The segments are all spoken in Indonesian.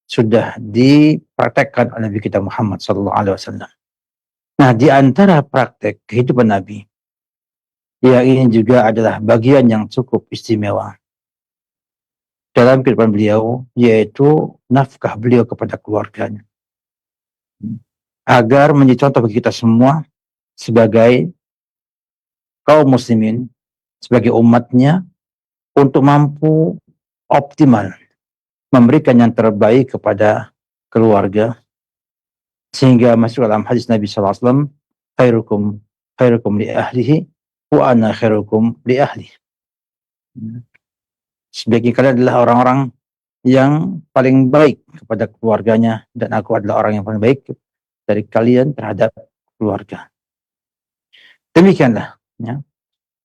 sudah dipraktekkan oleh Nabi kita Muhammad sallallahu alaihi wasallam. Nah, di antara praktek kehidupan Nabi, yang ini juga adalah bagian yang cukup istimewa dalam kehidupan beliau, yaitu nafkah beliau kepada keluarganya. Agar menjadi contoh bagi kita semua sebagai kaum muslimin, sebagai umatnya, untuk mampu optimal memberikan yang terbaik kepada keluarga, sehingga masuk dalam hadis Nabi SAW, khairukum khairukum li ahlihi wa ana khairukum li ahli. Sebagai kalian adalah orang-orang yang paling baik kepada keluarganya, dan aku adalah orang yang paling baik dari kalian terhadap keluarga. Demikianlah, ya.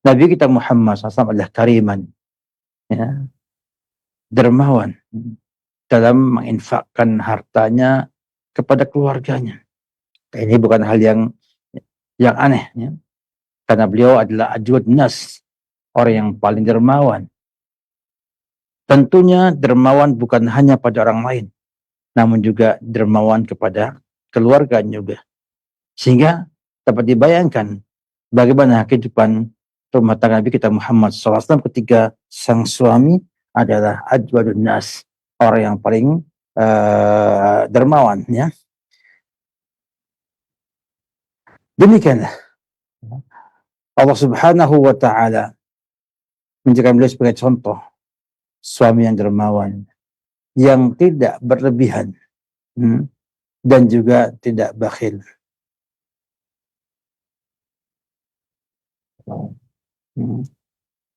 Nabi kita Muhammad SAW adalah kariman, ya, dermawan dalam menginfakkan hartanya kepada keluarganya. Ini bukan hal yang aneh, ya. Karena beliau adalah ajwad nas, orang yang paling dermawan. Tentunya dermawan bukan hanya pada orang lain, namun juga dermawan kepada keluarga juga. Sehingga dapat dibayangkan bagaimana kehidupan rumah tangga Nabi kita Muhammad SAW ketika sang suami adalah ajwadun nas, orang yang paling dermawan, ya. Demikianlah Allah Subhanahu wa taala menjadikan beliau sebagai contoh suami yang dermawan, yang tidak berlebihan, dan juga tidak bakhil.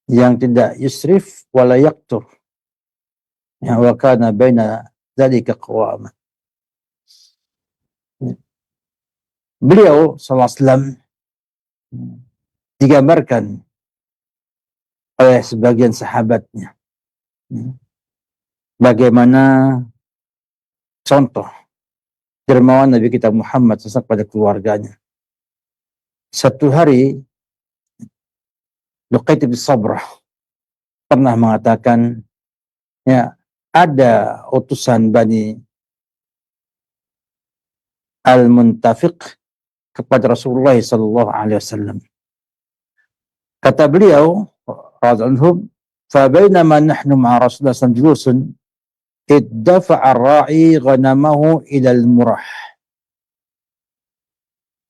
Yang tidak yusrif wala yaktur, ya, wa kana baina dzalika qawama. Beliau SAW digambarkan oleh sebagian sahabatnya bagaimana contoh dermawan Nabi kita Muhammad SAW pada keluarganya. Satu hari Luqait bin Sabrah pernah mengatakan, ya, ada utusan Bani Al-Muntafiq kepada Rasulullah sallallahu alaihi wasallam. Kata beliau radhiyallahu, fa bainama nahnu ma'a Rasulullah sallallahu alaihi wasallam iddafa'a ar-ra'i ghanamahu ila al-murah.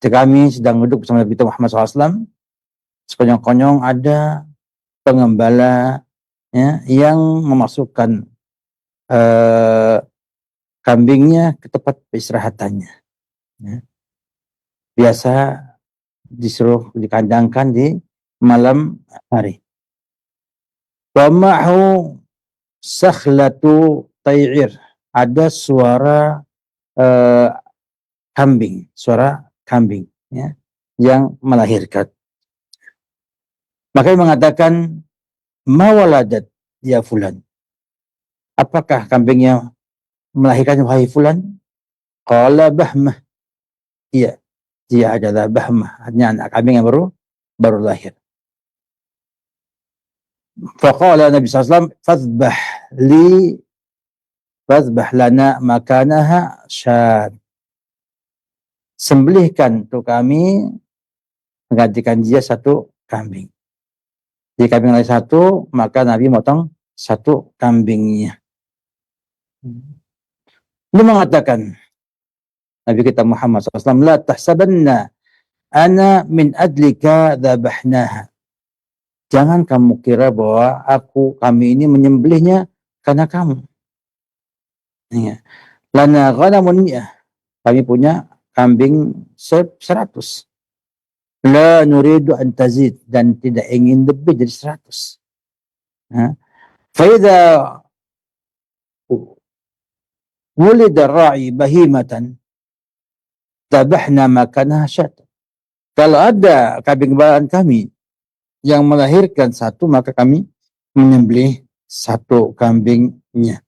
Ketika kami sedang duduk bersama Nabi Muhammad SAW, sekonyong-konyong ada pengembala, ya, yang memasukkan kambingnya ke tempat peristirahatannya, ya. Biasa disuruh dikandangkan di malam hari. Wa ma'hu sakhlatu tay'ir, ada suara kambing, ya, yang melahirkan. Maka dia mengatakan, ma waladat ya fulan, apakah kambingnya melahirkan wahai fulan? Qala bahmah, iya, dia adalah bahmah, artinya anak kambing yang baru lahir. Faqala Nabi SAW, fadhbah lana makanaha syad, sembelihkan untuk kami menggantikan dia satu kambing. Jadi kambing lain satu, maka Nabi motong satu kambingnya. Dia mengatakan, Nabi kita Muhammad SAW, la tahsabanna ana min adlika dzabahnaha, jangan kamu kira bahwa kami ini menyembelihnya karena kamu. Ya. Lana ghanamun mi'ah, kami punya kambing 100. La nuridu an tazid, dan tidak ingin lebih dari 100. Fa idza wulida ra'i bahimatan dzabahna makanaha syatan. Kalau ada kambing gembala kami yang melahirkan satu, maka kami menyembelih satu kambingnya.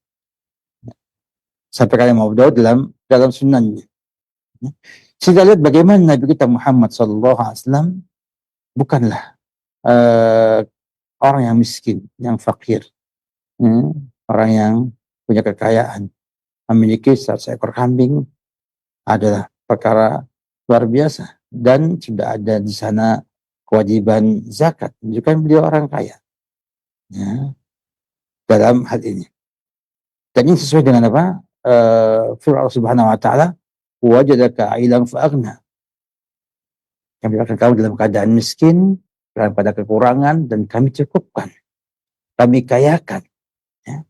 Sampai kalian mau dalam sunannya. Kita lihat bagaimana Nabi kita Muhammad SAW bukanlah orang yang miskin, yang fakir, orang yang punya kekayaan, memiliki 100 ekor kambing adalah perkara luar biasa, dan sudah ada di sana kewajiban zakat, menunjukkan beliau orang kaya, ya, dalam hal ini. Dan ini sesuai dengan apa? Firman Allah Subhanahu wa taala, "Wajadaka 'ailan fa'aghna." Kami akan kamu dalam keadaan miskin, dalam pada kekurangan, dan kami cukupkan, kami kayakan. Ya.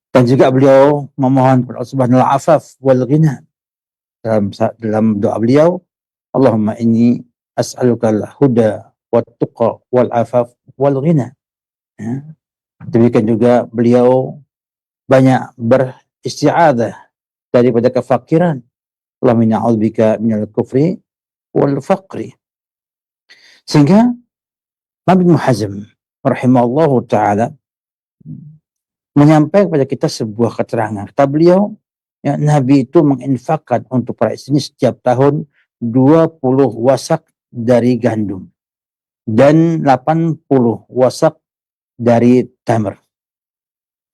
Dan juga beliau memohon kepada Allah Subhanahu wa afaf wal ghina. Dalam doa beliau, Allahumma inni as'alukal huda wat tuqa wal afaf wal ghina. Ya. Demikian juga beliau banyak beristi'adzah daripada kefakiran. Allahumma inni a'udzubika minal kufri wal faqri. Sehingga Nabi Muhammad rahimahullahu taala menyampaikan kepada kita sebuah keterangan. Kata beliau, ya, Nabi itu menginfakkan untuk para istri setiap tahun 20 wasak dari gandum dan 80 wasak dari tamar.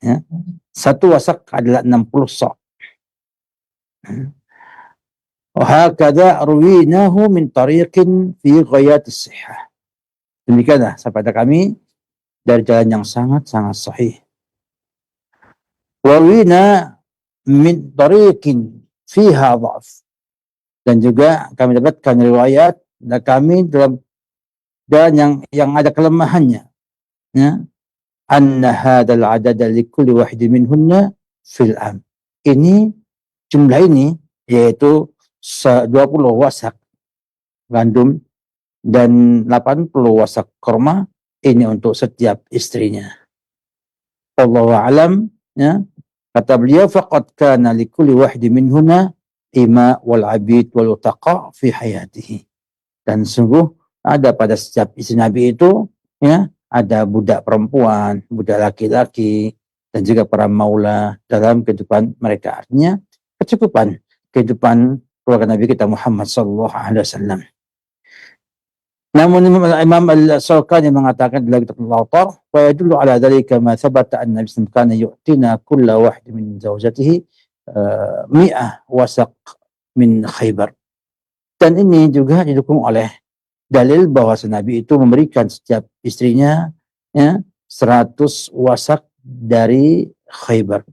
Ya. Satu wasak adalah 60 sok. Wahakadha ruwinahu min tariqin fi ghayatis sihah. Demikianlah sabda kami dari jalan yang sangat-sangat sahih. Wawina min tariqin fiha dha'f. Dan juga kami dapatkan riwayat dan kami dalam jalan yang ada kelemahannya. Ya. Anna hadzal adada likulli wahidin minhunna fil am. Ini jumlah ini yaitu 20 wasak gandum dan 80 wasak kurma, ini untuk setiap istrinya. Wallahu a'lam, ya. Kata beliau, faqad kana likulli wahidin minhunna ima wal abid wal utaqa fi hayatihi. Dan sungguh ada pada setiap istri Nabi itu, ya, ada budak perempuan, budak laki-laki, dan juga para maula dalam kehidupan mereka. Artinya kecukupan kehidupan keluarga Nabi kita Muhammad sallallahu alaihi wasallam. Namun Imam Al-Sawqani mengatakan dalam kitab Al-Awtar, wa yadullu ala dzalika ma thabata anna Nabi sallallahu kana yu'tina kulla wahid min zawjatihi 100 wasaq min Khaybar. Dan ini juga didukung oleh dalil bahwa Nabi itu memberikan setiap istrinya, ya, 100 wasak dari Khaybar.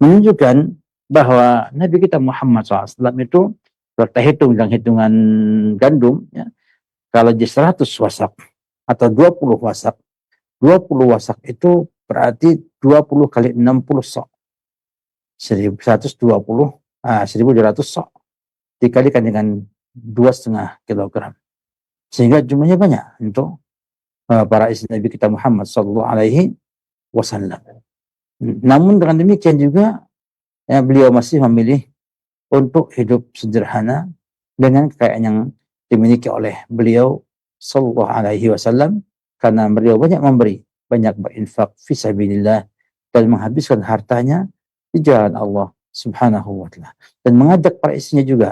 Menunjukkan bahwa Nabi kita Muhammad SAW itu, kalau kita hitung dengan hitungan gandum, ya, kalau di 100 wasak atau 20 wasak, 20 wasak itu berarti 20 kali 60 sok. 1.200 sok dikalikan dengan 2,5 kilogram. Sehingga jumlahnya banyak untuk para istri Nabi kita Muhammad sallallahu alaihi wasallam. Namun dengan demikian juga, ya, beliau masih memilih untuk hidup sederhana dengan kekayaan yang dimiliki oleh beliau sallallahu alaihi wasallam, karena beliau banyak memberi, banyak berinfak fisabilillah, dan menghabiskan hartanya di jalan Allah Subhanahu wa taala, dan mengajak para istrinya juga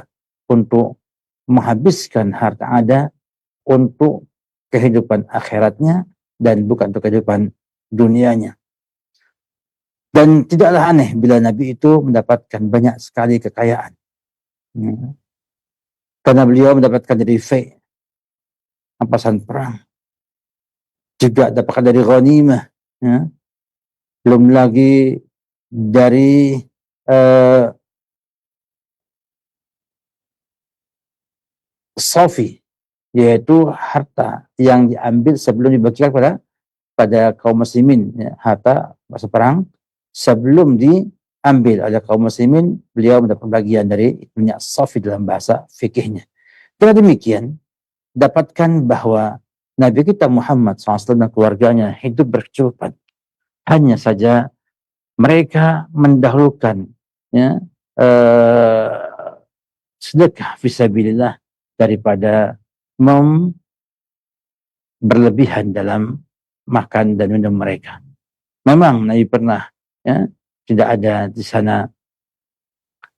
untuk menghabiskan harta ada untuk kehidupan akhiratnya dan bukan untuk kehidupan dunianya. Dan tidaklah aneh bila Nabi itu mendapatkan banyak sekali kekayaan. Karena beliau mendapatkan dari fai, rampasan perang. Juga dapatkan dari ghanimah. Ya. Belum lagi dari safi, yaitu harta yang diambil sebelum dibagikan pada kaum muslimin, ya, harta masa perang sebelum diambil oleh kaum muslimin, beliau mendapat bagian dari minyak safi dalam bahasa fikihnya. Dengan demikian, dapatkan bahwa Nabi kita Muhammad SAW dan keluarganya hidup berkecukupan. Hanya saja mereka mendahulukan, ya, sedekah fisabilillah daripada berlebihan dalam makan dan minum mereka. Memang Nabi pernah, ya, tidak ada di sana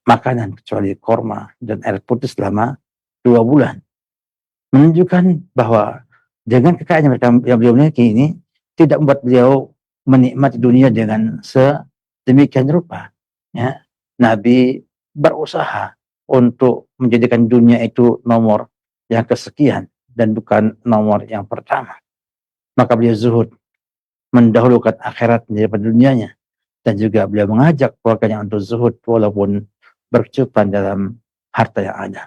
makanan kecuali korma dan air putih selama 2 bulan. Menunjukkan bahwa dengan kekayaan mereka yang beliau miliki ini tidak membuat beliau menikmati dunia dengan Demikian rupa, ya, Nabi berusaha untuk menjadikan dunia itu nomor yang kesekian dan bukan nomor yang pertama. Maka beliau zuhud, mendahulukan akhirat daripada dunianya, dan juga beliau mengajak keluarganya untuk zuhud walaupun berkecukupan dalam harta yang ada.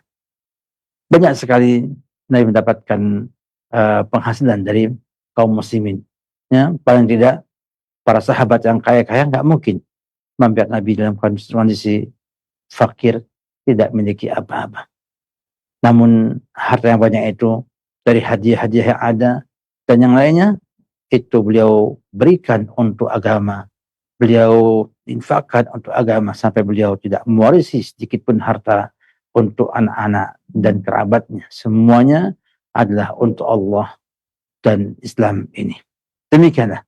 Banyak sekali Nabi mendapatkan penghasilan dari kaum muslimin. Ya, paling tidak para sahabat yang kaya-kaya nggak mungkin membiarkan Nabi dalam kondisi fakir, tidak memiliki apa-apa. Namun harta yang banyak itu dari hadiah-hadiah yang ada dan yang lainnya itu beliau berikan untuk agama. Beliau infakkan untuk agama sampai beliau tidak mewarisi sedikit pun harta untuk anak-anak dan kerabatnya. Semuanya adalah untuk Allah dan Islam ini. Demikianlah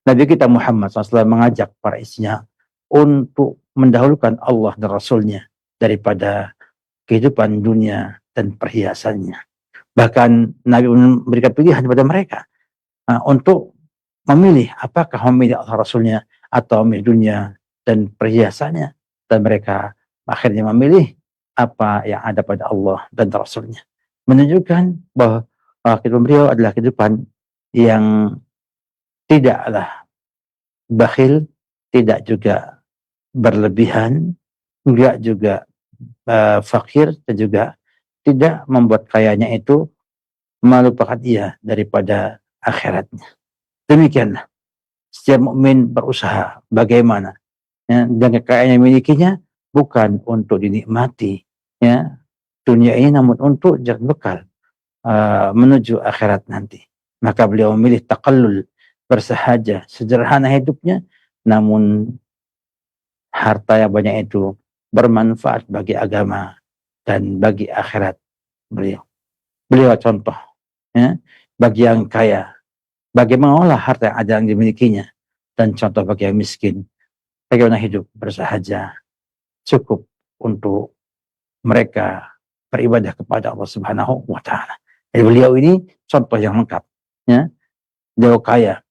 Nabi kita Muhammad SAW mengajak para istrinya untuk mendahulukan Allah dan Rasulnya daripada kehidupan dunia dan perhiasannya. Bahkan Nabi memberikan pilihan kepada mereka untuk memilih apakah memilih Allah Rasulnya atau memilih dunia dan perhiasannya. Dan mereka akhirnya memilih apa yang ada pada Allah dan Rasulnya. Menunjukkan bahwa kehidupan beliau adalah kehidupan yang tidaklah bakhil, tidak juga berlebihan, enggak juga fakir, dan juga tidak membuat kayanya itu melupakan ia daripada akhiratnya. Demikianlah setiap mukmin berusaha bagaimana, ya, dan kekayaan yang milikinya bukan untuk dinikmati, ya, dunia ini, namun untuk jalan bekal menuju akhirat nanti. Maka beliau memilih taqallul, bersahaja, sederhana hidupnya, namun harta yang banyak itu bermanfaat bagi agama dan bagi akhirat beliau. Beliau contoh, ya, bagi yang kaya, bagaimana mengolah harta yang ada yang dimilikinya, dan contoh bagi yang miskin, bagaimana hidup bersahaja, cukup untuk mereka beribadah kepada Allah Subhanahu wa Ta'ala. Jadi beliau ini contoh yang lengkap, ya. Beliau kaya,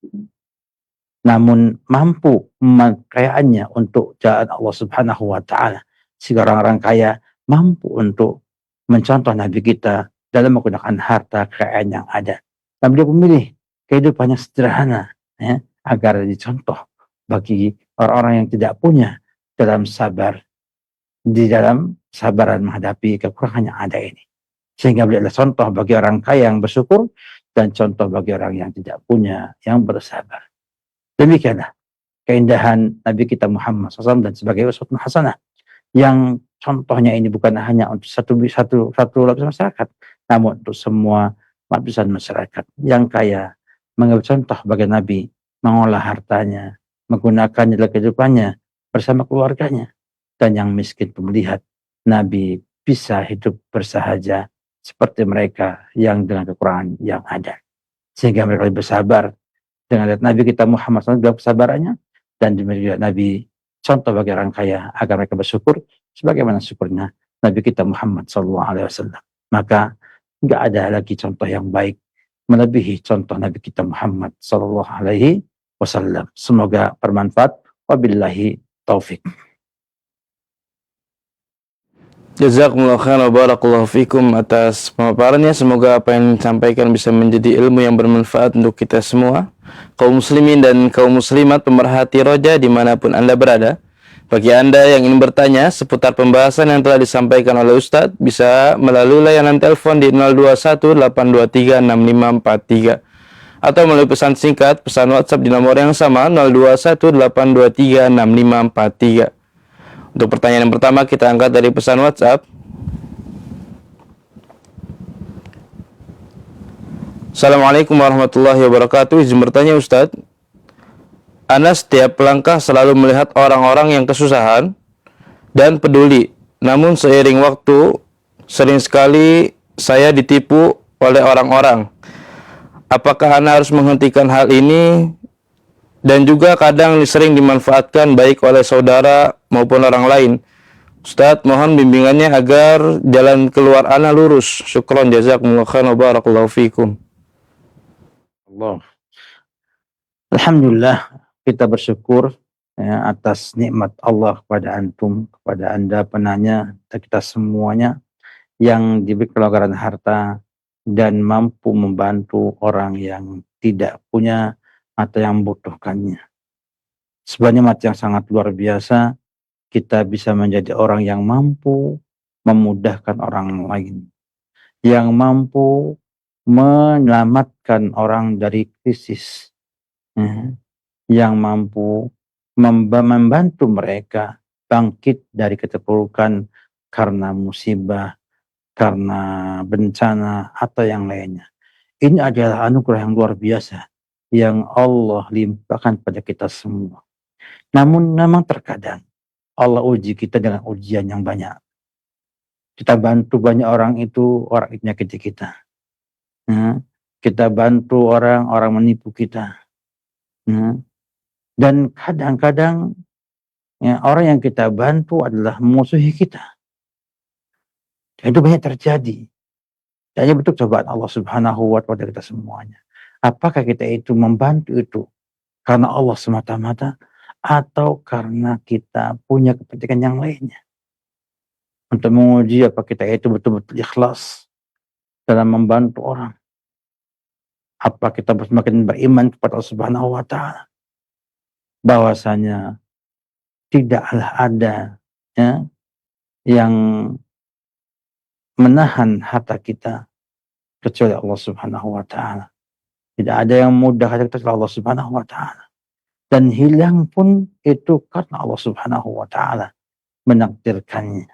namun mampu kekayaannya untuk jalan Allah Subhanahu wa Ta'ala. Sehingga orang-orang kaya mampu untuk mencontoh Nabi kita dalam menggunakan harta kekayaan yang ada. Dan beliau memilih kehidupan yang sederhana, ya, agar dicontoh bagi orang-orang yang tidak punya dalam sabar, di dalam sabaran menghadapi kekurangan yang ada ini. Sehingga beliau adalah contoh bagi orang kaya yang bersyukur dan contoh bagi orang yang tidak punya yang bersabar. Demikianlah keindahan Nabi kita Muhammad SAW dan sebagai uswatun hasanah, yang contohnya ini bukan hanya untuk satu lapisan masyarakat, namun untuk semua lapisan masyarakat. Yang kaya mengambil contoh bagi Nabi, mengolah hartanya, menggunakannya dalam kehidupannya bersama keluarganya. Dan yang miskin pun melihat Nabi bisa hidup bersahaja seperti mereka yang dengan kekurangan yang ada. Sehingga mereka lebih bersabar dengan lihat Nabi kita Muhammad SAW dalam kesabarannya, dan juga Nabi contoh bagi orang kaya agar mereka bersyukur sebagaimana syukurnya Nabi kita Muhammad SAW. Maka nggak ada lagi contoh yang baik melebihi contoh Nabi kita Muhammad SAW. Semoga bermanfaat. Wabillahi taufik. Jazakumullah khairan wa barakallahu fikum atas pemaparannya. Semoga apa yang disampaikan bisa menjadi ilmu yang bermanfaat untuk kita semua, kaum muslimin dan kaum muslimat pemerhati roja dimanapun Anda berada. Bagi Anda yang ingin bertanya seputar pembahasan yang telah disampaikan oleh Ustadz, bisa melalui layanan telepon di 0218236543 atau melalui pesan singkat, pesan WhatsApp di nomor yang sama 0218236543. Untuk pertanyaan yang pertama kita angkat dari pesan WhatsApp. Assalamualaikum warahmatullahi wabarakatuh. Izin bertanya Ustadz, Ana setiap langkah selalu melihat orang-orang yang kesusahan dan peduli. Namun seiring waktu, sering sekali saya ditipu oleh orang-orang. Apakah Ana harus menghentikan hal ini? Dan juga kadang sering dimanfaatkan baik oleh saudara maupun orang lain. Ustadz, mohon bimbingannya agar jalan keluar Ana lurus. Syukron, jazakumullah khairan wa barakallahu fikum. Allah. Alhamdulillah, kita bersyukur ya, atas nikmat Allah kepada antum, kepada Anda penanya, kita semuanya yang diberi kelonggaran harta dan mampu membantu orang yang tidak punya atau yang membutuhkannya. Sebuah nikmat yang sangat luar biasa, kita bisa menjadi orang yang mampu memudahkan orang lain, yang mampu menyelamatkan orang dari krisis, ya, yang mampu membantu mereka bangkit dari keterpurukan karena musibah, karena bencana, atau yang lainnya. Ini adalah anugerah yang luar biasa yang Allah limpahkan pada kita semua. Namun memang terkadang Allah uji kita dengan ujian yang banyak. Kita bantu banyak orang itu nyakiti kita. Ya. Kita bantu orang menipu kita. Ya. Dan kadang-kadang ya, orang yang kita bantu adalah musuhi kita. Dan itu banyak terjadi. Jadi bentuk cobaan Allah Subhanahu wa Ta'ala kita semuanya. Apakah kita itu membantu itu karena Allah semata-mata atau karena kita punya kepentingan yang lainnya? Untuk menguji apa kita itu betul-betul ikhlas dalam membantu orang. Apa kita semakin beriman kepada Allah Subhanahu wa Ta'ala bahwasanya tidaklah ada ya, yang menahan harta kita kecuali Allah Subhanahu wa Ta'ala. Tidak ada yang mudah hati kita kecuali Allah Subhanahu wa Ta'ala. Dan hilang pun itu karena Allah Subhanahu wa Ta'ala menakdirkannya.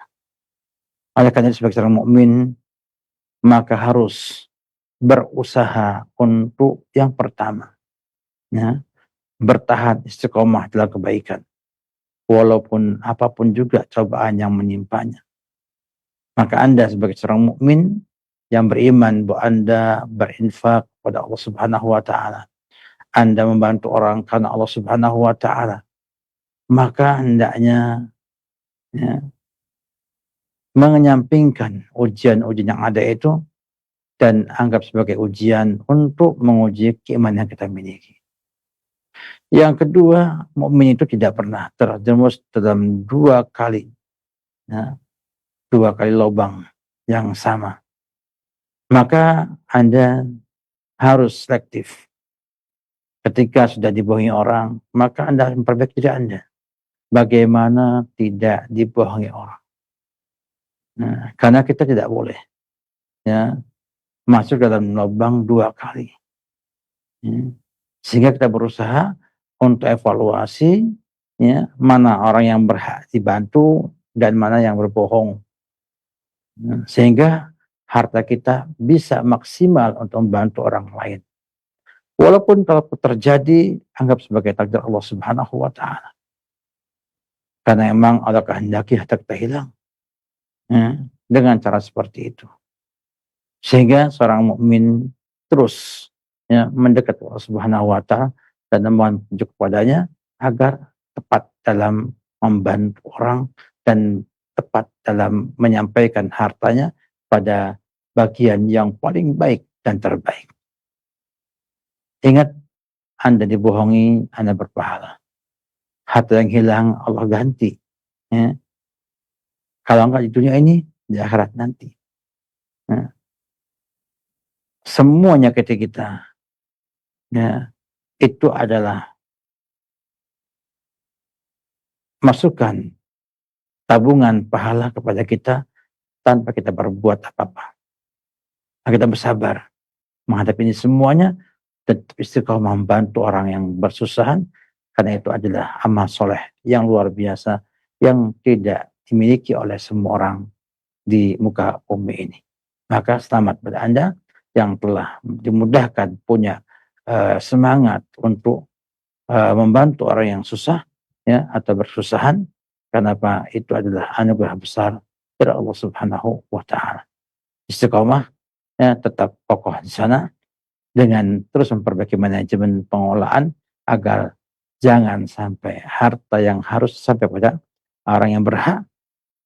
Oleh karena itu sebagai seorang mukmin maka harus berusaha untuk yang pertama, ya, bertahan istiqomah dalam kebaikan, walaupun apapun juga cobaan yang menimpanya. Maka Anda sebagai seorang mukmin yang beriman bahwa Anda berinfak kepada Allah Subhanahu wa Ta'ala, Anda membantu orang karena Allah Subhanahu wa Ta'ala, maka hendaknya ya, menyampingkan ujian-ujian yang ada itu dan anggap sebagai ujian untuk menguji keimanan yang kita miliki. Yang kedua, mukmin itu tidak pernah terjerumus dalam dua kali lubang yang sama. Maka Anda harus selektif. Ketika sudah dibohongi orang, maka Anda harus memperbaiki diri Anda. Bagaimana tidak dibohongi orang. Nah, karena kita tidak boleh ya masuk dalam lubang dua kali. Ya. Sehingga kita berusaha untuk evaluasi ya, mana orang yang berhak dibantu dan mana yang berbohong. Sehingga harta kita bisa maksimal untuk membantu orang lain. Walaupun kalau terjadi, anggap sebagai takdir Allah Subhanahu wa Ta'ala. Karena memang Allah kehendaki harta kita hilang. Ya, dengan cara seperti itu. Sehingga seorang mukmin terus ya, mendekat Allah Subhanahu wa Ta'ala dan memohon petunjuk kepadanya agar tepat dalam membantu orang dan tepat dalam menyampaikan hartanya pada bagian yang paling baik dan terbaik. Ingat, Anda dibohongi, Anda berpahala. Harta yang hilang Allah ganti. Ya. Kalau enggak di dunia ini, di akhirat nanti. Ya. Semuanya ketika kita ya, itu adalah masukan tabungan pahala kepada kita tanpa kita berbuat apa-apa. Kita bersabar menghadapi ini semuanya dan istiqomah membantu orang yang bersusahan karena itu adalah amal soleh yang luar biasa yang tidak dimiliki oleh semua orang di muka bumi ini. Maka selamat pada Anda yang telah dimudahkan punya semangat untuk membantu orang yang susah ya atau bersusahan. Kenapa? Itu adalah anugerah besar dari Allah Subhanahu wa Ta'ala. Istiqomah ya, tetap kokoh di sana dengan terus memperbaiki manajemen pengelolaan agar jangan sampai harta yang harus sampai pada orang yang berhak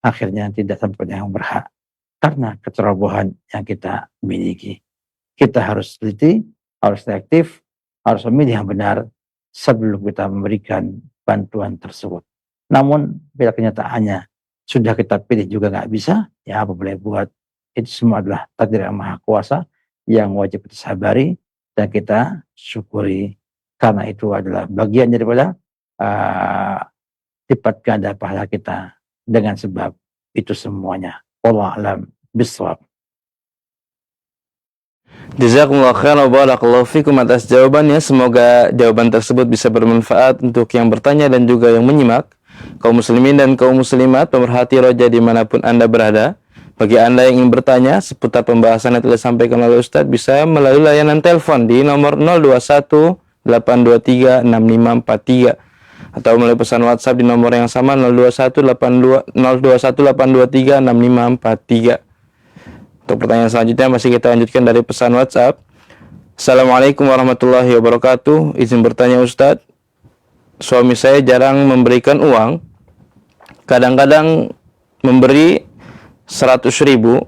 akhirnya tidak sampai pada yang berhak karena kecerobohan yang kita miliki. Kita harus teliti, harus selektif, harus memilih yang benar sebelum kita memberikan bantuan tersebut. Namun bila kenyataannya sudah kita pilih juga nggak bisa, ya apa boleh buat. Itu semua adalah takdir yang maha kuasa yang wajib kita sabari dan kita syukuri, karena itu adalah bagian daripada uh, sifat ganda pahala kita dengan sebab itu semuanya. Wallahu a'lam bishawab. Jazakumullah khairan wa barakallahu fikum atas jawabannya. Semoga jawaban tersebut bisa bermanfaat untuk yang bertanya dan juga yang menyimak. Kaum muslimin dan kaum muslimat, pemerhati roja dimanapun Anda berada. Bagi Anda yang ingin bertanya seputar pembahasan yang telah disampaikan oleh Ustadz, bisa melalui layanan telepon di nomor 021 823 6543 atau melalui pesan WhatsApp di nomor yang sama 021 823 6543. Untuk pertanyaan selanjutnya masih kita lanjutkan dari pesan WhatsApp. Assalamualaikum warahmatullahi wabarakatuh. Izin bertanya Ustadz, suami saya jarang memberikan uang. Kadang-kadang memberi 100.000.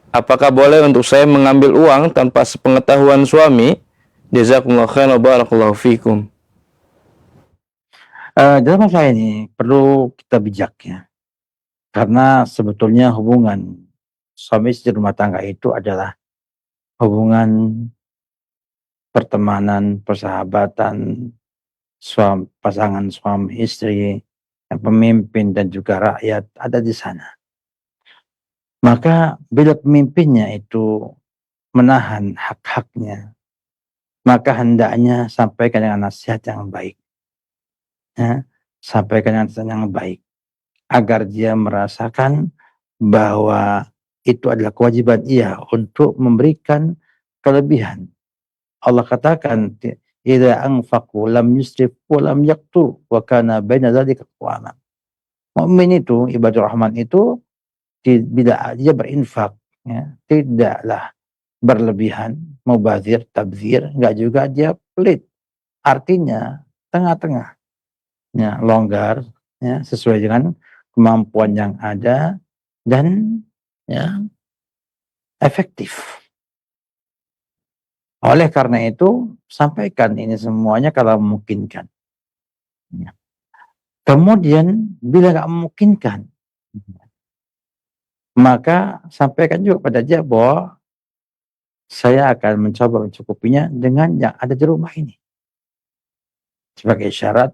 Apakah boleh untuk saya mengambil uang tanpa sepengetahuan suami? Jazakumullah khairan wa barakallahu fikum. Dalam masalah ini perlu kita bijak ya. Karena sebetulnya hubungan suami istri rumah tangga itu adalah hubungan pertemanan, persahabatan, pasangan suami istri, pemimpin dan juga rakyat ada di sana. Maka bila pemimpinnya itu menahan hak-haknya, maka hendaknya sampaikan dengan nasihat yang baik. Ya, sampaikan dengan nasihat yang baik agar dia merasakan bahwa itu adalah kewajiban ia untuk memberikan kelebihan. Allah katakan, "Idza anfaqu lam yusrif wa lam yaqtu wa kana baina dzalika qawama." Mukmin itu, ibadur rahman itu bila dia berinfak, ya, tidaklah berlebihan, mubazir, tabzir, enggak juga dia pelit. Artinya tengah-tengah, ya, longgar, ya, sesuai dengan kemampuan yang ada dan ya efektif. Oleh karena itu sampaikan ini semuanya kalau memungkinkan. Ya. Kemudian bila nggak memungkinkan, maka sampaikan juga pada dia bahwa saya akan mencoba mencukupinya dengan yang ada di rumah ini. Sebagai syarat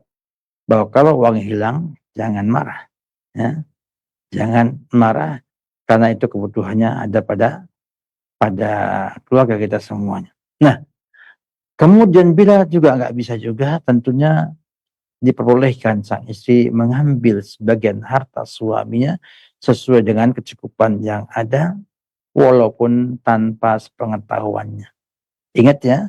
bahwa kalau uang hilang, jangan marah. Ya. Jangan marah, karena itu kebutuhannya ada pada keluarga kita semuanya. Nah, kemudian bila juga nggak bisa juga, tentunya diperbolehkan sang istri mengambil sebagian harta suaminya sesuai dengan kecukupan yang ada, walaupun tanpa sepengetahuannya. Ingat ya,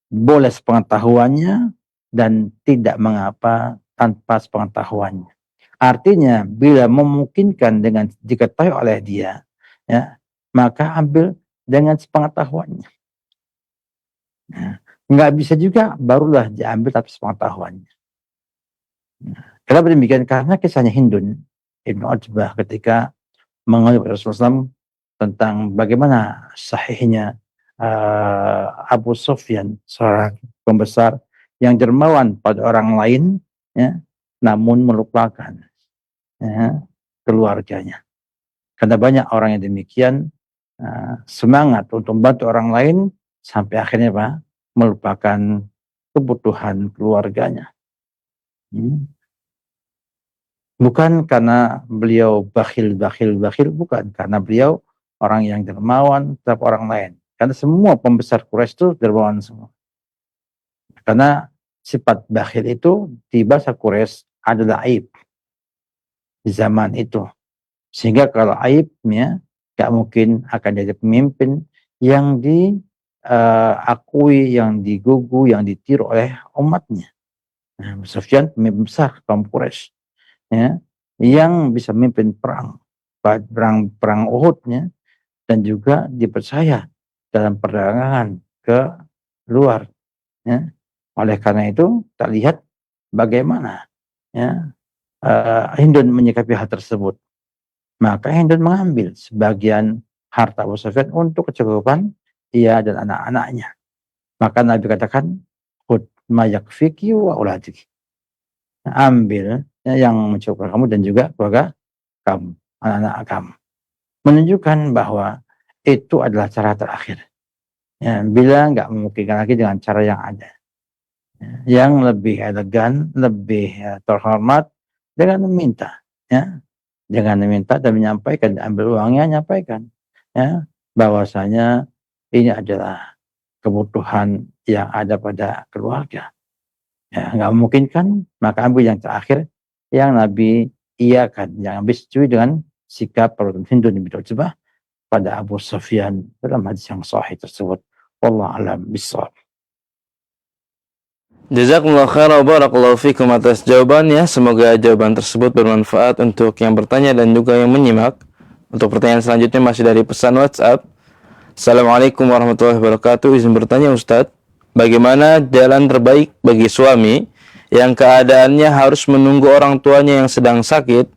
boleh sepengetahuannya dan tidak mengapa tanpa sepengetahuannya. Artinya bila memungkinkan dengan diketahui oleh dia, ya, maka ambil dengan sepengetahuannya. Ya, nggak bisa juga barulah diambil tapi sepengetahuannya. Kenapa demikian? Karena kisahnya Hindun Ibnu Utbah ketika mengenai Rasulullah SAW tentang bagaimana sahihnya Abu Sufyan, seorang pembesar yang dermawan pada orang lain, ya, namun melupakan, ya, keluarganya. Karena banyak orang yang demikian semangat untuk membantu orang lain sampai akhirnya melupakan kebutuhan keluarganya. Bukan karena beliau bakhil, bukan. Karena beliau orang yang dermawan terhadap orang lain. Karena semua pembesar Quraisy itu dermawan semua. Karena sifat bakhil itu di bahasa Quraisy adalah aib di zaman itu. Sehingga kalau aibnya gak mungkin akan jadi pemimpin yang diakui, yang digugu, yang ditiru oleh umatnya. Nah, Sufyan pemimpin besar kaum Quraisy, ya, yang bisa memimpin perang Uhud, ya, dan juga dipercaya dalam perdagangan ke luar, ya. Oleh karena itu kita lihat bagaimana, ya, Hindun menyikapi hal tersebut. Maka Hindun mengambil sebagian harta Abu Sufyan untuk kecukupan ia dan anak-anaknya. Maka Nabi katakan, "Khudh ma yakfiki wa auladiki." ambil ya, yang mencukupi kamu dan juga keluarga kamu, anak-anak kamu. Menunjukkan bahwa itu adalah cara terakhir. Ya, bila nggak memungkinkan lagi dengan cara yang ada, yang lebih elegan, lebih terhormat dengan meminta, ya, dengan meminta dan menyampaikan, ambil uangnya, nyampaikan, ya, bahwasanya ini adalah kebutuhan yang ada pada keluarga. Ya, nggak memungkinkan, maka ambil yang terakhir yang Nabi iakan, yang Nabi setuju dengan sikap Hindu bin Utbah pada Abu Sufyan dalam hadis yang sahih tersebut. Wallahu a'lam bishawab. Jazakumullah khairan wa barakallahu fikum atas jawabannya. Semoga jawaban tersebut bermanfaat untuk yang bertanya dan juga yang menyimak. Untuk pertanyaan selanjutnya masih dari pesan WhatsApp. Assalamualaikum warahmatullahi wabarakatuh. Izin bertanya Ustadz, bagaimana jalan terbaik bagi suami yang keadaannya harus menunggu orang tuanya yang sedang sakit,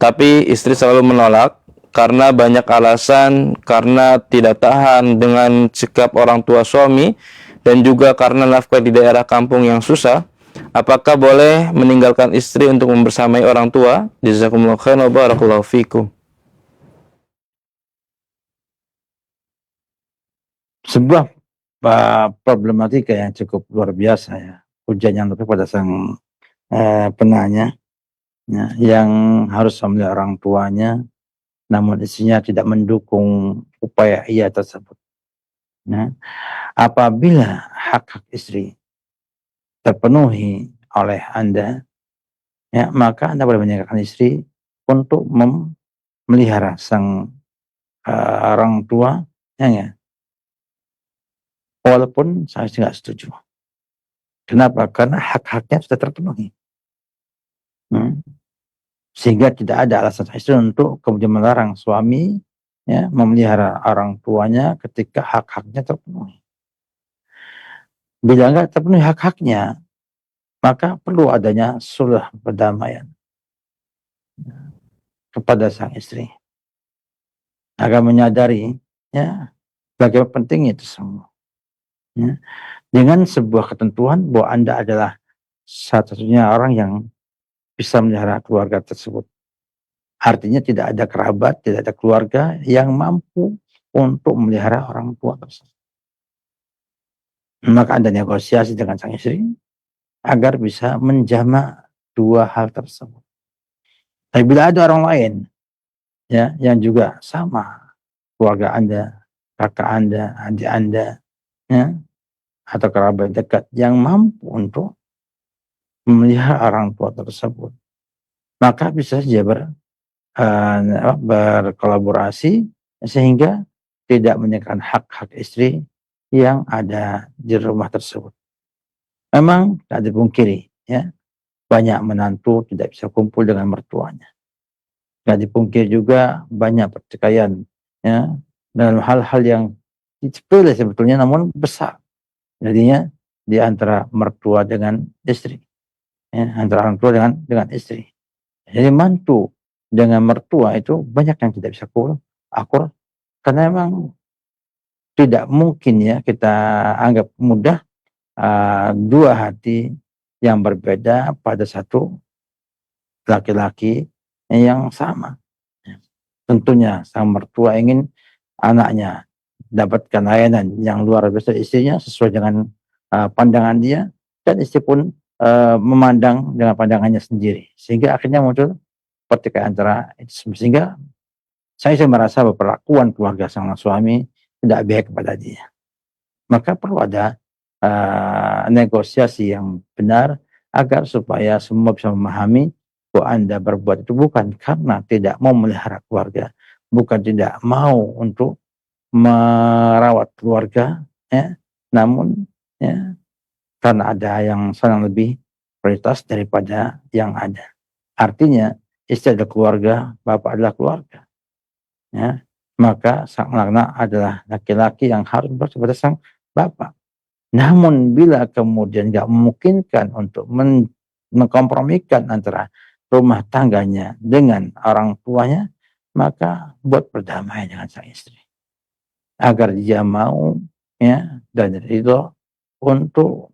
tapi istri selalu menolak karena banyak alasan, karena tidak tahan dengan sikap orang tua suami, dan juga karena nafkah di daerah kampung yang susah. Apakah boleh meninggalkan istri untuk membersamai orang tua? Jazakumullah khairan wa barakallahu fikum. Sebuah problematika yang cukup luar biasa ya. Ujian yang lebih pada sang penanya, ya, yang harus memilih orang tuanya, namun istrinya tidak mendukung upaya ia tersebut. Ya. Apabila hak-hak istri terpenuhi oleh Anda, ya, maka Anda boleh meninggalkan istri untuk memelihara sang orang tua, ya, walaupun saya tidak setuju. Kenapa? Karena hak-haknya sudah terpenuhi. Sehingga tidak ada alasan istri untuk kemudian melarang suami, ya, memelihara orang tuanya ketika hak-haknya terpenuhi. Bila enggak terpenuhi hak-haknya, maka perlu adanya sulh perdamaian kepada sang istri agar menyadari, ya, bagaimana pentingnya itu semua. Ya. Dengan sebuah ketentuan bahwa Anda adalah satu-satunya orang yang bisa memelihara keluarga tersebut. Artinya tidak ada kerabat, tidak ada keluarga yang mampu untuk memelihara orang tua tersebut. Maka Anda negosiasi dengan sang istri agar bisa menjamak dua hal tersebut. Tapi bila ada orang lain, ya, yang juga sama keluarga Anda, kakak Anda, adik Anda, ya, atau kerabat dekat yang mampu untuk memelihara orang tua tersebut, maka bisa saja berkolaborasi sehingga tidak menyekkan hak-hak istri yang ada di rumah tersebut. Memang tidak dipungkiri, ya, banyak menantu tidak bisa kumpul dengan mertuanya. Tidak dipungkiri juga banyak pertikaian, ya, dalam hal-hal yang sepele sebetulnya namun besar. Jadinya di antara mertua dengan istri, ya, antara orang tua dengan istri. Jadi mantu dengan mertua itu banyak yang tidak bisa akur karena memang tidak mungkin, ya, kita anggap mudah dua hati yang berbeda pada satu laki-laki yang sama. Tentunya sang mertua ingin anaknya dapatkan layanan yang luar biasa istrinya sesuai dengan pandangan dia, dan istri pun memandang dengan pandangannya sendiri, sehingga akhirnya muncul pertikaian antara itu. Sehingga saya merasa bahwa perlakuan keluarga sang suami tidak baik kepada dia. Maka perlu ada negosiasi yang benar agar supaya semua bisa memahami bahwa Anda berbuat itu bukan karena tidak mau memelihara keluarga, bukan tidak mau untuk merawat keluarga, ya, namun, ya, karena ada yang sangat lebih prioritas daripada yang ada. Artinya istri adalah keluarga, bapak adalah keluarga, ya, maka sang anak adalah laki-laki yang harus bersama sang bapak. Namun bila kemudian nggak memungkinkan untuk mengkompromikan antara rumah tangganya dengan orang tuanya, maka buat berdamai dengan sang istri agar dia mau, ya, dan ridho untuk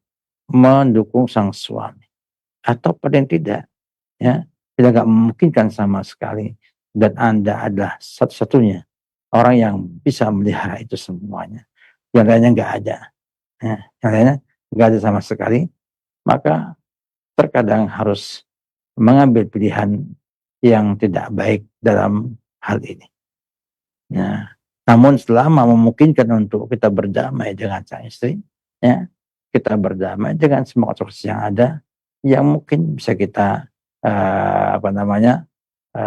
mendukung sang suami atau paling tidak, ya, kita nggak memungkinkan sama sekali, dan Anda adalah satu-satunya orang yang bisa melihara itu semuanya. Yang lainnya nggak ada, ya, yang lainnya nggak ada sama sekali, maka terkadang harus mengambil pilihan yang tidak baik dalam hal ini. Ya. Namun selama memungkinkan untuk kita berdamai dengan sang istri, ya, kita berdamai dengan semua konstruksi yang ada, yang mungkin bisa kita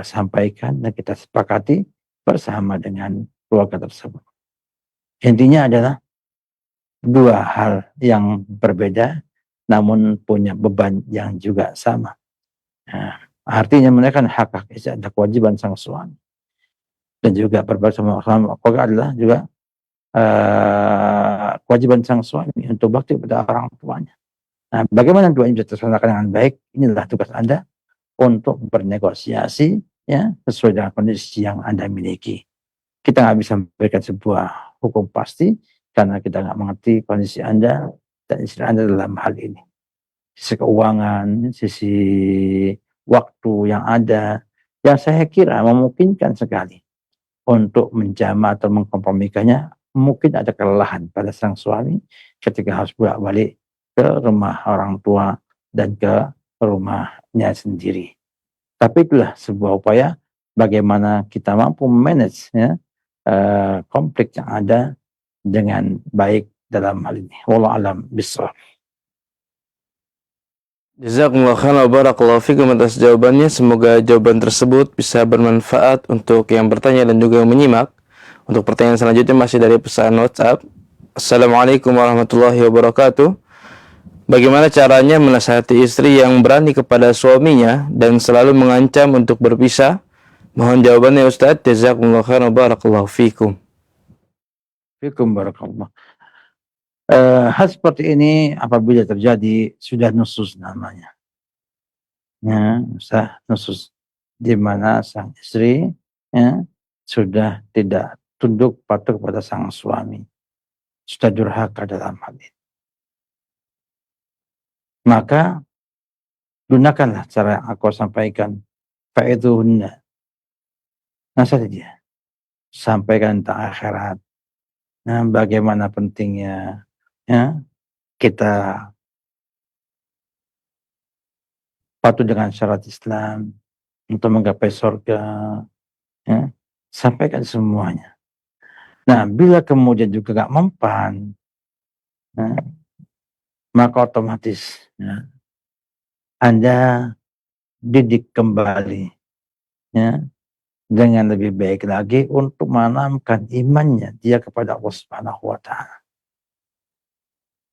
sampaikan dan kita sepakati bersama dengan keluarga tersebut. Intinya adalah dua hal yang berbeda, namun punya beban yang juga sama. Nah, artinya mereka hak istri ada kewajiban sang suami, dan juga berbakti sama keluarga adalah juga kewajiban sang suami untuk bakti kepada orang tuanya. Nah, bagaimana dua ini bisa terlaksana dengan baik? Inilah tugas Anda untuk bernegosiasi, ya, sesuai dengan kondisi yang Anda miliki. Kita nggak bisa memberikan sebuah hukum pasti karena kita nggak mengerti kondisi Anda dan istri Anda dalam hal ini. Sisi keuangan, sisi waktu yang ada, yang saya kira memungkinkan sekali untuk menjama atau mengkompromikannya. Mungkin ada kelelahan pada sang suami ketika harus bolak-balik ke rumah orang tua dan ke rumahnya sendiri. Tapi itulah sebuah upaya bagaimana kita mampu manage, ya, konflik yang ada dengan baik dalam hal ini. Wallahu a'lam bishawab. Jazakumullah khairan wa barakallahu fikum atas jawabannya. Semoga jawaban tersebut bisa bermanfaat untuk yang bertanya dan juga yang menyimak. Untuk pertanyaan selanjutnya masih dari pesan WhatsApp. Assalamualaikum warahmatullahi wabarakatuh. Bagaimana caranya menasihati istri yang berani kepada suaminya dan selalu mengancam untuk berpisah? Mohon jawabannya Ustaz. Jazakumullah khairan wa barakallahu fikum. Fikum barakallah. Hal seperti ini apabila terjadi sudah nusus namanya. Ya, sudah nusus, di mana sang istri, ya, sudah tidak tunduk patuh kepada sang suami, sudah durhaka dalam hal ini. Maka gunakanlah cara yang aku sampaikan, faidhuhunna, nasihat dia, sampaikan tentang akhirat, nah, bagaimana pentingnya, ya, kita patuh dengan syarat Islam untuk menggapai surga, ya, sampaikan semuanya. Nah, bila kemudian juga gak mempan, ya, maka otomatis, ya, Anda didik kembali, ya, dengan lebih baik lagi untuk menanamkan imannya dia kepada Allah Subhanahu wa Ta'ala.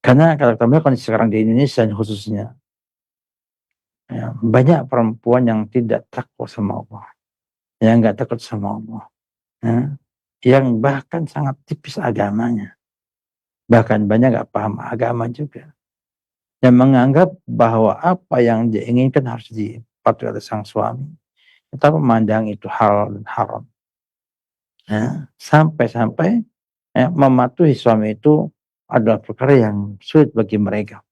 Karena kalau kita melihat kondisi sekarang di Indonesia khususnya, ya, banyak perempuan yang tidak takut sama Allah, yang nggak takut sama Allah, ya, yang bahkan sangat tipis agamanya, bahkan banyak nggak paham agama juga, yang menganggap bahwa apa yang dia inginkan harus dipatuhi oleh sang suami, tetapi memandang itu halal dan haram, ya, sampai-sampai, ya, mematuhi suami itu adalah perkara yang sulit bagi mereka.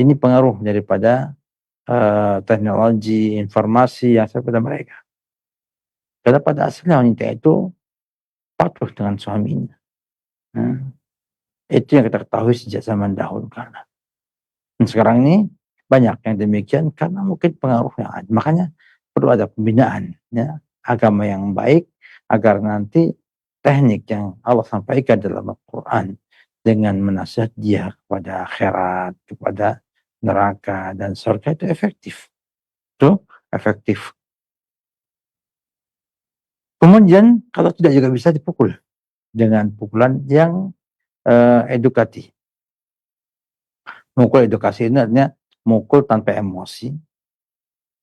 Ini pengaruh daripada teknologi informasi yang sampai pada mereka. Karena pada asalnya wanita itu patuh dengan suaminya. Nah, itu yang kita ketahui sejak zaman dahulu kala. Dan sekarang ini banyak yang demikian karena mungkin pengaruh yang ada. Makanya perlu ada pembinaan, ya, agama yang baik agar nanti teknik yang Allah sampaikan dalam Al-Quran dengan menasihat dia kepada akhirat, kepada neraka dan surga itu efektif. Itu efektif. Kemudian kalau tidak juga bisa dipukul dengan pukulan yang edukatif. Mukul edukasi ini artinya mukul tanpa emosi,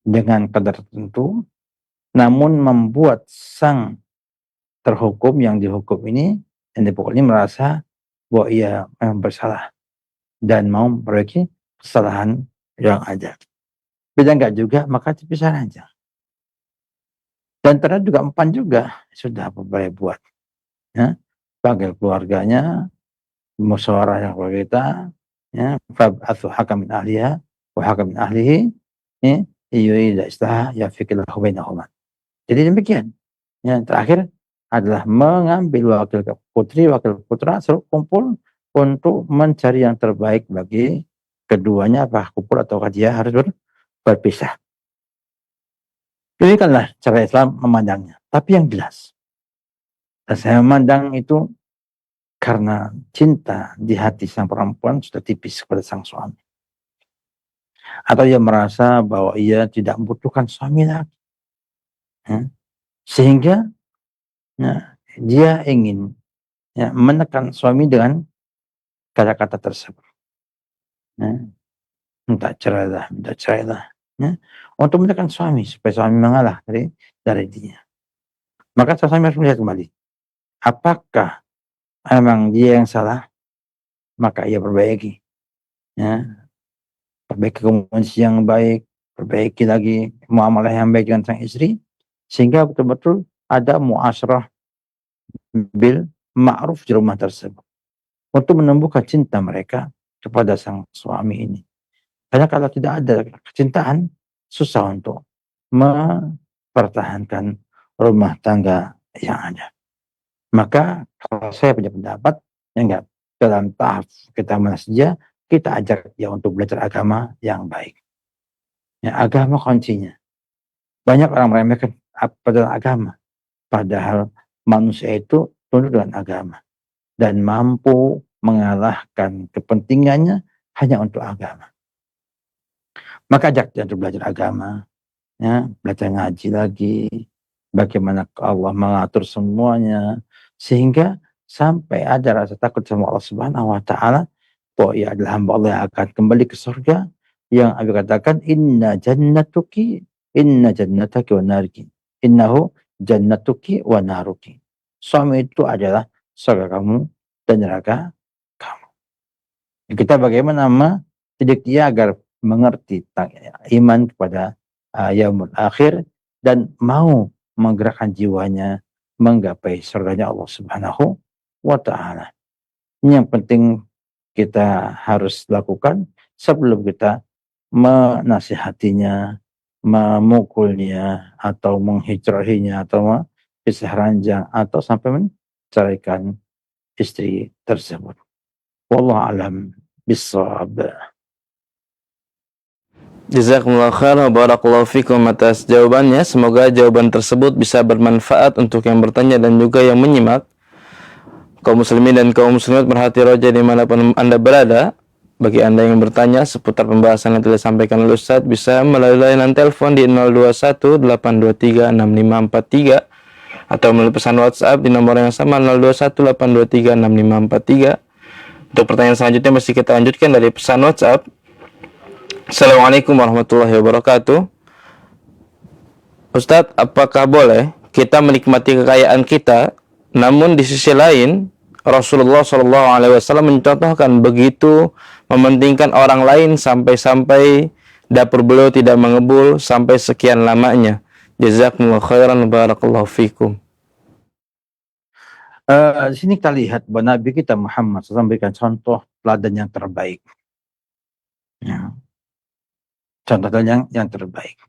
dengan kadar tertentu, namun membuat sang terhukum yang dihukum ini, yang dipukul ini merasa bahwa ia memang bersalah dan mau memperbaiki kesalahan yang ada. Bila enggak juga maka dipisah aja. Dan ternyata juga empan juga, sudah apa boleh buat, ya, panggil keluarganya, musyawarah yang keluarga kita, ya, fab'atsu hakam min ahliha wa hakam min ahlihi yurida islaha yafiqillahu bainahuma. Jadi demikian. Yang terakhir adalah mengambil wakil putri, wakil putra, seluruh kumpul untuk mencari yang terbaik bagi keduanya, apakah kumpul atau dia harus berpisah. Demikianlah cara Islam memandangnya. Tapi yang jelas, dan saya memandang itu karena cinta di hati sang perempuan sudah tipis kepada sang suami. Atau ia merasa bahwa ia tidak membutuhkan suami lagi. Sehingga dia ingin menekan suami dengan kata-kata tersebut. Minta cerailah. Untuk menekan suami, supaya suami mengalah dari dia. Maka suami harus melihat kembali. Apakah memang dia yang salah? Maka ia perbaiki. Perbaiki komunikasi yang baik, perbaiki lagi muamalah yang baik dengan sang istri, sehingga betul-betul ada muasyarah bil ma'ruf di rumah tersebut untuk menumbuhkan cinta mereka kepada sang suami ini. Karena kalau tidak ada kecintaan, susah untuk mempertahankan rumah tangga yang ada. Maka kalau saya punya pendapat, enggak, dalam tahap kita mana saja, kita ajak dia untuk belajar agama yang baik. Agama kuncinya. Banyak orang meremehkan apa dalam agama. Padahal manusia itu tunduk dengan agama. Dan mampu mengalahkan kepentingannya hanya untuk agama. Maka ajak dia untuk belajar agama. Belajar ngaji lagi. Bagaimana Allah mengatur semuanya. Sehingga sampai ada rasa takut sama Allah Subhanahu wa Ta'ala, bahwa ia adalah hamba Allah yang akan kembali ke surga, yang Abi katakan inna jannataki wa nariki, innahu jannatuki wa naruki. Suami itu adalah surga kamu dan neraka kamu. Kita bagaimana mendidik dia agar mengerti iman kepada yaumul akhir dan mau menggerakkan jiwanya menggapai surganya Allah Subhanahu wa Ta'ala. Ini yang penting kita harus lakukan sebelum kita menasihatinya, memukulnya, atau menghijrahinya, atau pisah ranjang, atau sampai menceraikan istri tersebut. Wallahu a'lam bishawab. Jazakumullah khairan wa barakallahu fikum atas jawabannya. Semoga jawaban tersebut bisa bermanfaat untuk yang bertanya dan juga yang menyimak. Kaum muslimin dan kaum muslimat berhati roja dimanapun Anda berada. Bagi Anda yang bertanya seputar pembahasan yang telah disampaikan oleh Ustadz, bisa melalui layanan telepon di 021 823 6543 atau melalui pesan WhatsApp di nomor yang sama 021 823 6543. Untuk pertanyaan selanjutnya masih kita lanjutkan dari pesan WhatsApp. Assalamualaikum warahmatullahi wabarakatuh. Ustadz, apakah boleh kita menikmati kekayaan kita, namun di sisi lain Rasulullah SAW mencontohkan begitu mementingkan orang lain sampai-sampai dapur beliau tidak mengebul sampai sekian lamanya. Jazakumullah khairan barakallahu fikum. Di sini kita lihat bahwa Nabi kita Muhammad SAW memberikan contoh teladan yang terbaik. Contoh teladan yang terbaik.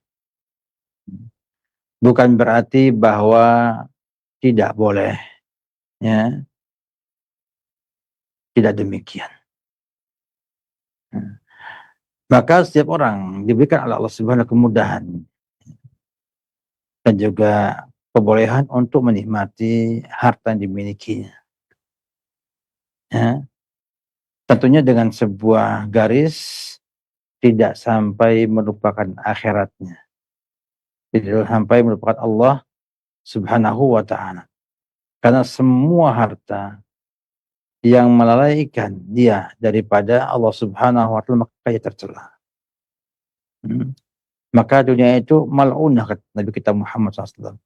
Bukan berarti bahwa tidak boleh, tidak demikian. Maka setiap orang diberikan oleh Allah Subhanahu kemudahan dan juga kebolehan untuk menikmati harta yang dimilikinya. Tentunya dengan sebuah garis tidak sampai melupakan akhiratnya. Tidak sampai melupakan Allah Subhanahu wa Ta'ala. Karena semua harta yang melalaikan dia daripada Allah Subhanahu wa Ta'ala, maka ia tercela. Maka dunia itu mal'unah, kata Nabi kita Muhammad SAW.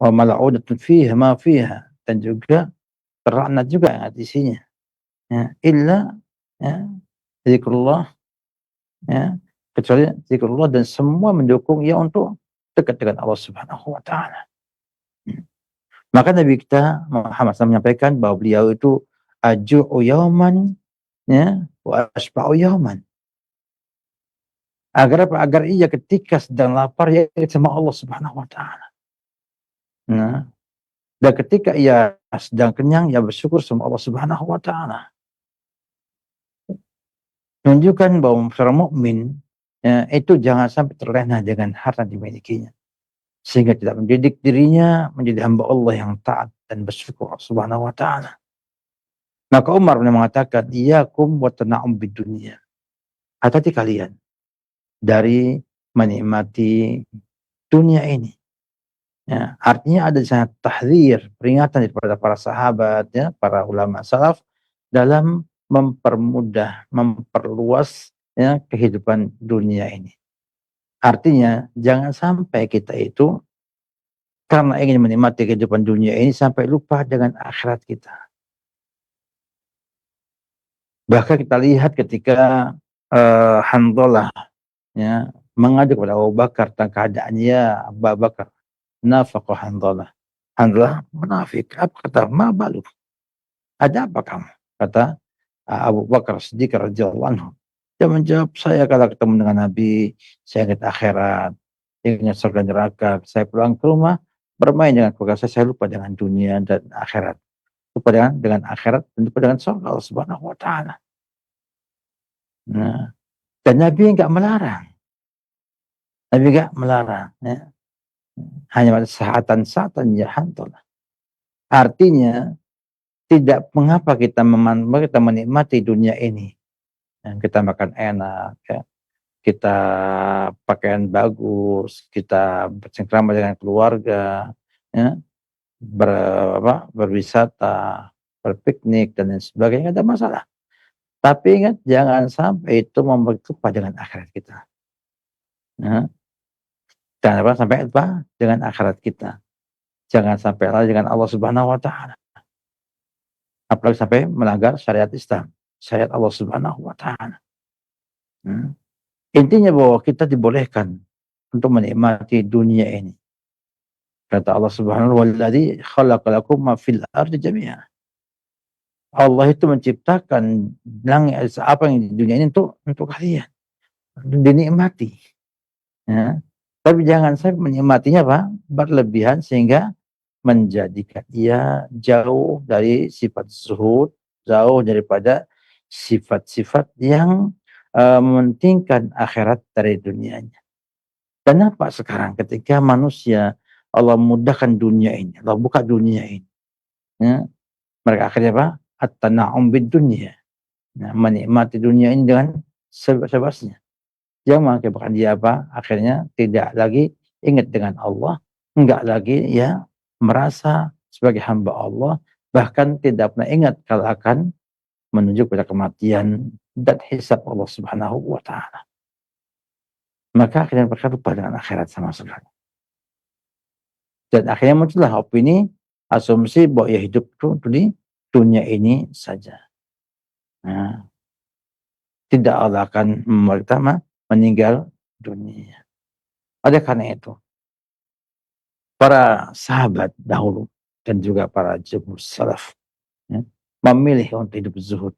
Wa mal'unatun fiha ma fiha, dan juga terlaknat juga yang ada isinya. Illa zikrullah, kecuali zikrullah, dan semua mendukung ia untuk dekat dengan Allah Subhanahu wa Ta'ala. Maka Nabi kita Muhammad SAW menyampaikan bahwa beliau itu aju'u yauman wa asba'u yauman. Agar apa? Agar ia ketika sedang lapar ya ingat sama Allah Subhanahu wa taala. Nah, dan ketika ia sedang kenyang ya bersyukur sama Allah Subhanahu wa taala. Menunjukkan bahwa seorang mukmin ya, itu jangan sampai terlena dengan harta dimilikinya. Sehingga tidak mendidik dirinya menjadi hamba Allah yang taat dan bersyukur Subhanahu wa taala. Maka Umar pernah mengatakan, "Iyyakum wa tana'um bid dunya." Hati-hati kalian dari menikmati dunia ini. Ya, artinya ada sangat tahdzir, peringatan daripada para sahabat ya, para ulama salaf dalam mempermudah, memperluas ya kehidupan dunia ini. Artinya jangan sampai kita itu karena ingin menikmati kehidupan dunia ini sampai lupa dengan akhirat kita. Bahkan kita lihat ketika Hanzalah ya mengadu kepada Abu Bakar tentang keadaannya Abu Bakar, nafaqa Hanzalah. Hanzalah munafik. Apa kata? Ma baluk. Ada apa kamu? Kata Abu Bakar Siddiq radhiyallahu anhu. Dia menjawab, saya kalau ketemu dengan Nabi, saya ingat akhirat, ingat surga neraka. Saya pulang ke rumah, bermain dengan keluarga saya lupa dengan dunia dan akhirat. Lupa dengan akhirat dan lupa dengan surga Allah Subhanahu wa taala. Nah, dan Nabi enggak melarang. Nabi enggak melarang ya. Hanya pada saatan-saatan ya hantalah. Artinya tidak mengapa kita menikmati dunia ini. Yang kita makan enak ya. Kita pakaian bagus, kita bercengkrama dengan keluarga, ya, berwisata, berpiknik dan lain sebagainya, nggak ada masalah. Tapi ingat jangan sampai itu membuat lupa dengan akhirat kita. Ya. Jangan sampai lupa dengan akhirat kita. Jangan sampai lalai dengan Allah Subhanahu wa taala. Apalagi sampai melanggar syariat Islam, syariat Allah Subhanahu wa taala. Intinya bahwa kita dibolehkan untuk menikmati dunia ini. Kata Allah Subhanahu "Walladzi khalaqa lakum ma fil ardi jami'a." Allah itu menciptakan langit apa yang di dunia ini untuk kalian, dinikmati. Ya. Tapi jangan sampai menikmatinya apa? Berlebihan sehingga menjadikan ia jauh dari sifat zuhud, jauh daripada sifat-sifat yang mementingkan akhirat dari dunianya. Dan apa sekarang ketika manusia Allah mudahkan dunia ini, Allah buka dunia ini, ya, mereka akhirnya apa? At-tana'um bid dunya. Nah, menikmati dunia ini dengan sebebas-bebasnya. Yang mengakibatkan dia apa? Akhirnya tidak lagi ingat dengan Allah, enggak lagi ya merasa sebagai hamba Allah, bahkan tidak pernah ingat kalau akan menuju pada kematian dan hisab Allah Subhanahu wa taala. Maka akhirnya mereka lupa dengan akhirat sama sekali. Dan akhirnya muncullah opini, asumsi bahwa ya hidup itu di dunia ini saja. Nah, tidak Allah akan meninggal dunia. Oleh karena itu, para sahabat dahulu dan juga para jumhur salaf ya, memilih untuk hidup zuhud.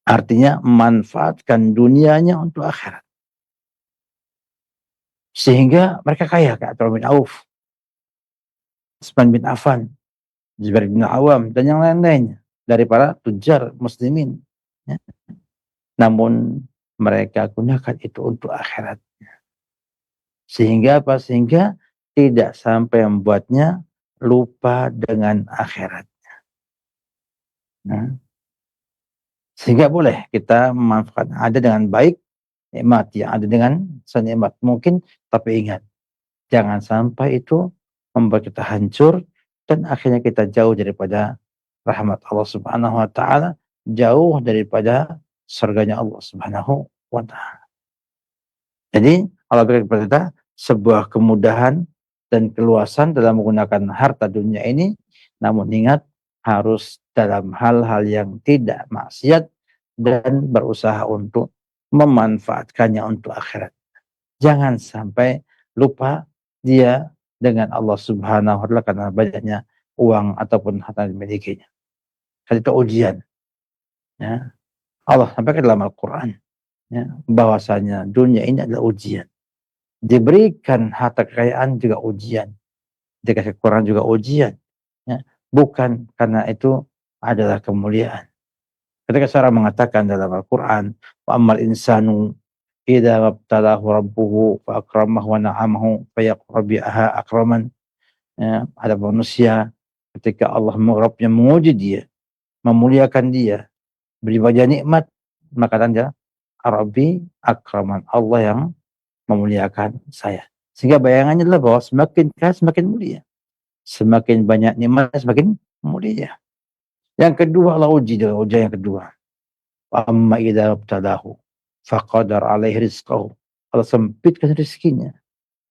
Artinya memanfaatkan dunianya untuk akhirat. Sehingga mereka kaya kayak Abdurrahman bin Auf, Utsman bin Affan, Zubair bin Awam dan yang lain-lainnya dari para tujar muslimin. Ya. Namun mereka gunakan itu untuk akhirat. Sehingga apa? Sehingga tidak sampai membuatnya lupa dengan akhiratnya. Nah, sehingga boleh kita memanfaatkan ada dengan baik, nikmat yang ada dengan senikmat mungkin, tapi ingat jangan sampai itu membuat kita hancur dan akhirnya kita jauh daripada rahmat Allah Subhanahu wa taala, jauh daripada surganya Allah Subhanahu wa taala. Jadi Allah berikan kepada kita sebuah kemudahan dan keluasan dalam menggunakan harta dunia ini, namun ingat harus dalam hal-hal yang tidak maksiat dan berusaha untuk memanfaatkannya untuk akhirat. Jangan sampai lupa dia dengan Allah Subhanahu wa taala karena banyaknya uang ataupun harta yang dimilikinya. Karena itu ujian. Ya. Allah sampaikan dalam Al-Quran. ya, bahwasanya dunia ini adalah ujian. Diberikan harta kekayaan juga ujian, dikasih kekurangan juga ujian, ya. Bukan karena itu adalah kemuliaan. Ketika seorang mengatakan dalam Al-Quran, wa ammal insanu idza mabtalahu rabbuhu fa akramahu wa na'amahu fa yaqul rabbi akraman, ya, ada manusia ketika Allah Rabbnya menguji dia, memuliakan dia, beri bagian nikmat, maka dia Rabbi akraman, Allah yang memuliakan saya. Sehingga bayangannya adalah bahwa semakin kaya semakin mulia, semakin banyak nikmat semakin mulia. Yang kedua Allah uji dengan ujian yang kedua. Amma idza ibtalahu faqadar alaihi rizqahu. Allah sempitkan rezekinya.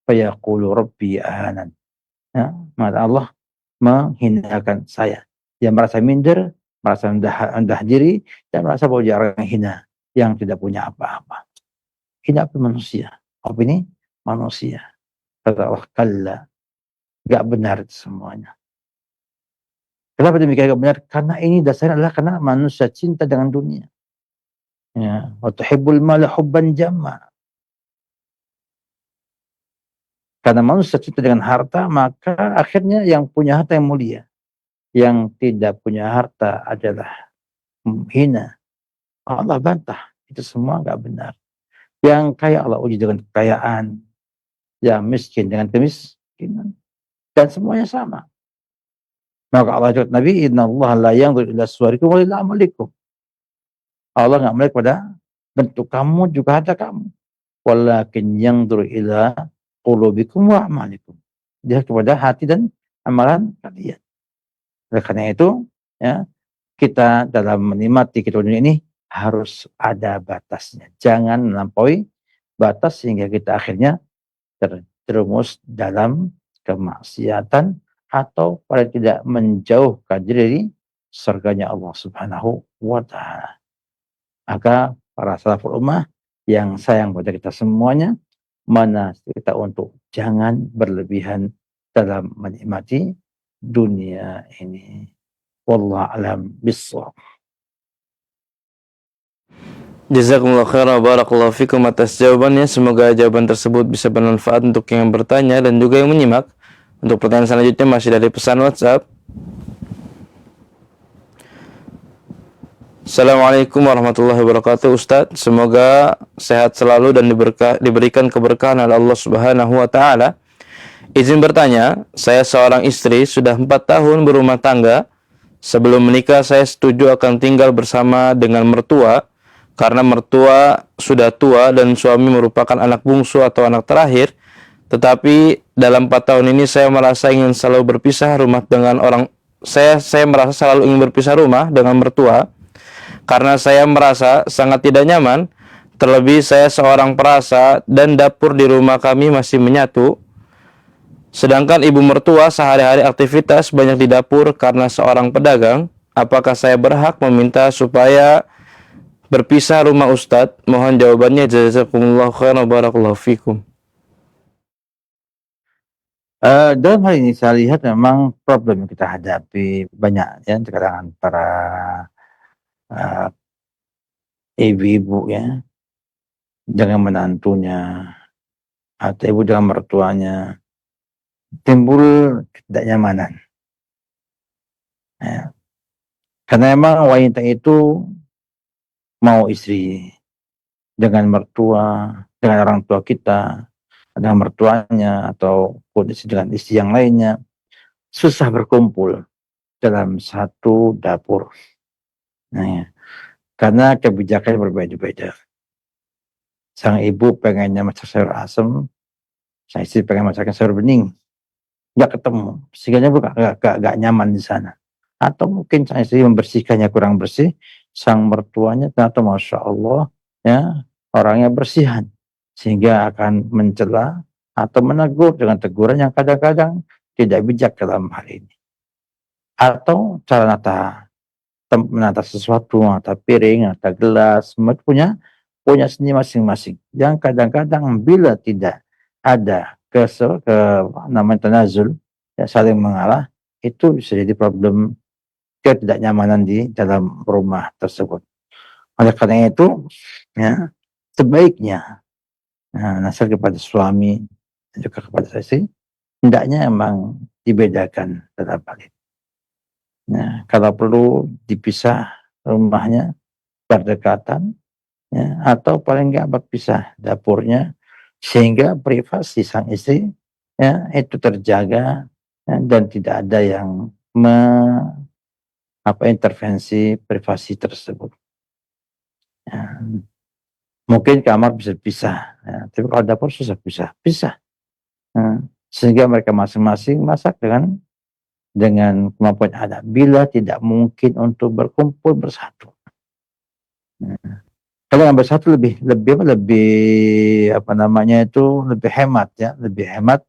Fayaqulu rabbi ahanan. Ya, maka Allah menghinakan saya. Dia merasa minder, merasa rendah diri, dan merasa bahwa dia orang yang hina, yang tidak punya apa-apa. Hina apa manusia? Apa ini? Manusia. Kata Allah, kalla. Gak benar itu semuanya. Kenapa demikian gak benar? Karena ini dasarnya adalah karena manusia cinta dengan dunia. Ya, wa tuhibbul mala hubban jamma. Karena manusia cinta dengan harta, maka akhirnya yang punya harta yang mulia. Yang tidak punya harta adalah hina. Allah bantah. Itu semua gak benar. Yang kaya Allah uji dengan kekayaan. Yang miskin dengan kemiskinan. Dan semuanya sama. Maka Allah jawab Nabi, inna Allah la yanzur ila suwarikum wa ila amalikum. Allah nggak melihat pada bentuk kamu juga harta kamu. Walakin yanzur ila qulubikum wa amalikum. Dia kepada hati dan amalan kalian. Oleh karena itu, ya, kita dalam menikmati kehidupan dunia ini harus ada batasnya. Jangan melampaui batas sehingga kita akhirnya terjerumus dalam kemaksiatan atau paling tidak menjauhkan diri dari surganya Allah Subhanahu wa taala. Maka para salaful ummah yang sayang pada kita semuanya, mana kita untuk jangan berlebihan dalam menikmati dunia ini. Wallahu alam bissawab. Jazakumullah khairan, barakallahu fikum atas jawabannya. Semoga jawaban tersebut bisa bermanfaat untuk yang bertanya dan juga yang menyimak. Untuk pertanyaan selanjutnya masih dari pesan WhatsApp. Assalamualaikum warahmatullahi wabarakatuh. Ustadz, semoga sehat selalu dan diberikan keberkahan oleh Allah Subhanahu wa taala. Izin bertanya, saya seorang istri sudah 4 tahun berumah tangga. Sebelum menikah saya setuju akan tinggal bersama dengan mertua karena mertua sudah tua dan suami merupakan anak bungsu atau anak terakhir. Tetapi dalam 4 tahun ini saya merasa ingin selalu berpisah rumah dengan saya merasa selalu ingin berpisah rumah dengan mertua karena saya merasa sangat tidak nyaman. Terlebih saya seorang perasa dan dapur di rumah kami masih menyatu. Sedangkan ibu mertua sehari-hari aktivitas banyak di dapur karena seorang pedagang. Apakah saya berhak meminta supaya berpisah rumah Ustadz? Mohon jawabannya. Jazakumullah khairan, barakallahu fikum. Dalam hal ini saya lihat memang problem yang kita hadapi banyak ya di kalangan para ibu-ibu ya dengan menantunya atau ibu dengan mertuanya, timbul ketidaknyamanan. Ya. Karena memang wanita itu mau istri dengan mertua, dengan orang tua kita, dengan mertuanya atau kondisi dengan istri yang lainnya, susah berkumpul dalam satu dapur. Nah, ya. Karena kebijakan berbeda-beda. Sang ibu pengennya masak sayur asam, sang istri pengen masakan sayur bening. Nggak ketemu, sehingga nggak nyaman di sana. Atau mungkin sang istri membersihkannya kurang bersih, sang mertuanya ternyata Masya Allah ya orangnya bersihan, sehingga akan mencela atau menegur dengan teguran yang kadang-kadang tidak bijak dalam hal ini. Atau cara menata sesuatu, menata piring, menata gelas, semua punya seni masing-masing. Yang kadang-kadang bila tidak ada namanya tanazul, ya, saling mengalah, itu bisa jadi problem ketidaknyamanan di dalam rumah tersebut. Oleh karena itu, ya, sebaiknya nasihat kepada suami dan juga kepada istri hendaknya emang dibedakan dalam hal ini. Nah, kalau perlu dipisah rumahnya berdekatan, ya, atau paling enggak berpisah dapurnya sehingga privasi sang istri ya itu terjaga ya, dan tidak ada yang intervensi privasi tersebut. Ya, mungkin kamar bisa pisah, ya, tapi kalau dapur susah pisah. Ya, sehingga mereka masing-masing masak dengan kemampuan ada. Bila tidak mungkin untuk berkumpul bersatu. Ya. Kalau yang bersatu lebih hemat ya, lebih hemat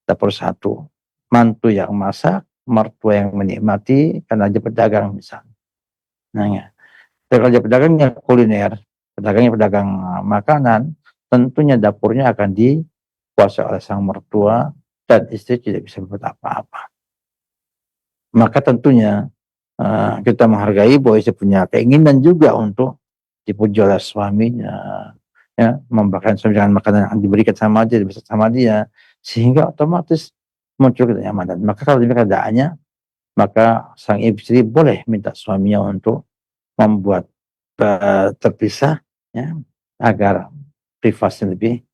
dapur satu. Mantu yang masak, mertua yang menikmati karena dia pedagang misalnya. Nah, ya. Kalau dia pedagangnya kuliner, pedagang makanan, tentunya dapurnya akan dikuasai oleh sang mertua dan istri tidak bisa berbuat apa-apa. Maka tentunya kita menghargai bahwa istri punya keinginan juga untuk dipuji oleh suaminya, ya, memberikan suami dengan makanan yang diberikan sama dia, sehingga otomatis muncul kenyamanan. Maka kalau demikian keadaannya, maka sang istri boleh minta suaminya untuk membuat terpisah, ya, agar privasi lebih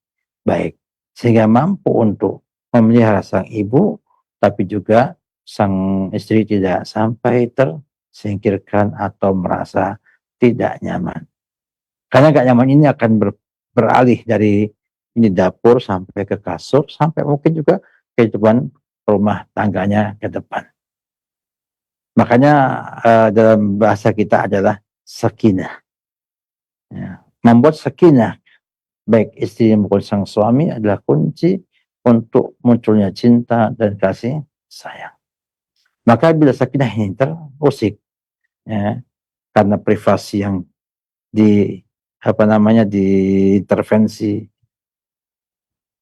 baik, sehingga mampu untuk memelihara sang ibu, tapi juga sang istri tidak sampai tersingkirkan atau merasa tidak nyaman. Karena gak nyaman ini akan beralih dari ini dapur sampai ke kasur, sampai mungkin juga kehidupan rumah tangganya ke depan. Makanya dalam bahasa kita adalah sakinah. Ya. Membuat sakinah baik istri maupun sang suami adalah kunci untuk munculnya cinta dan kasih sayang. Maka bila sakinah ini terusik, ya, karena privasi yang diintervensi,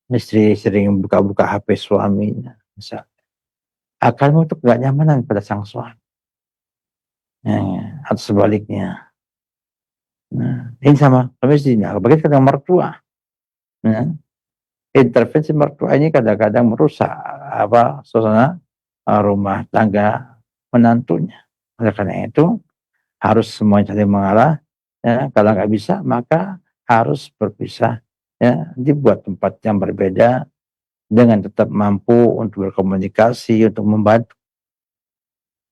istri sering buka-buka HP suaminya, misal, akan muncul gak nyamanan pada sang suami. Ya, atau sebaliknya. Nah, ini sama istri. Nah, bagaimana dengan mertua? Ya, intervensi mertua ini kadang-kadang merusak suasana rumah tangga menantunya. Oleh karena itu harus semuanya saling mengalah. Ya, kalau nggak bisa maka harus berpisah. Ya, dibuat tempat yang berbeda dengan tetap mampu untuk berkomunikasi untuk membantu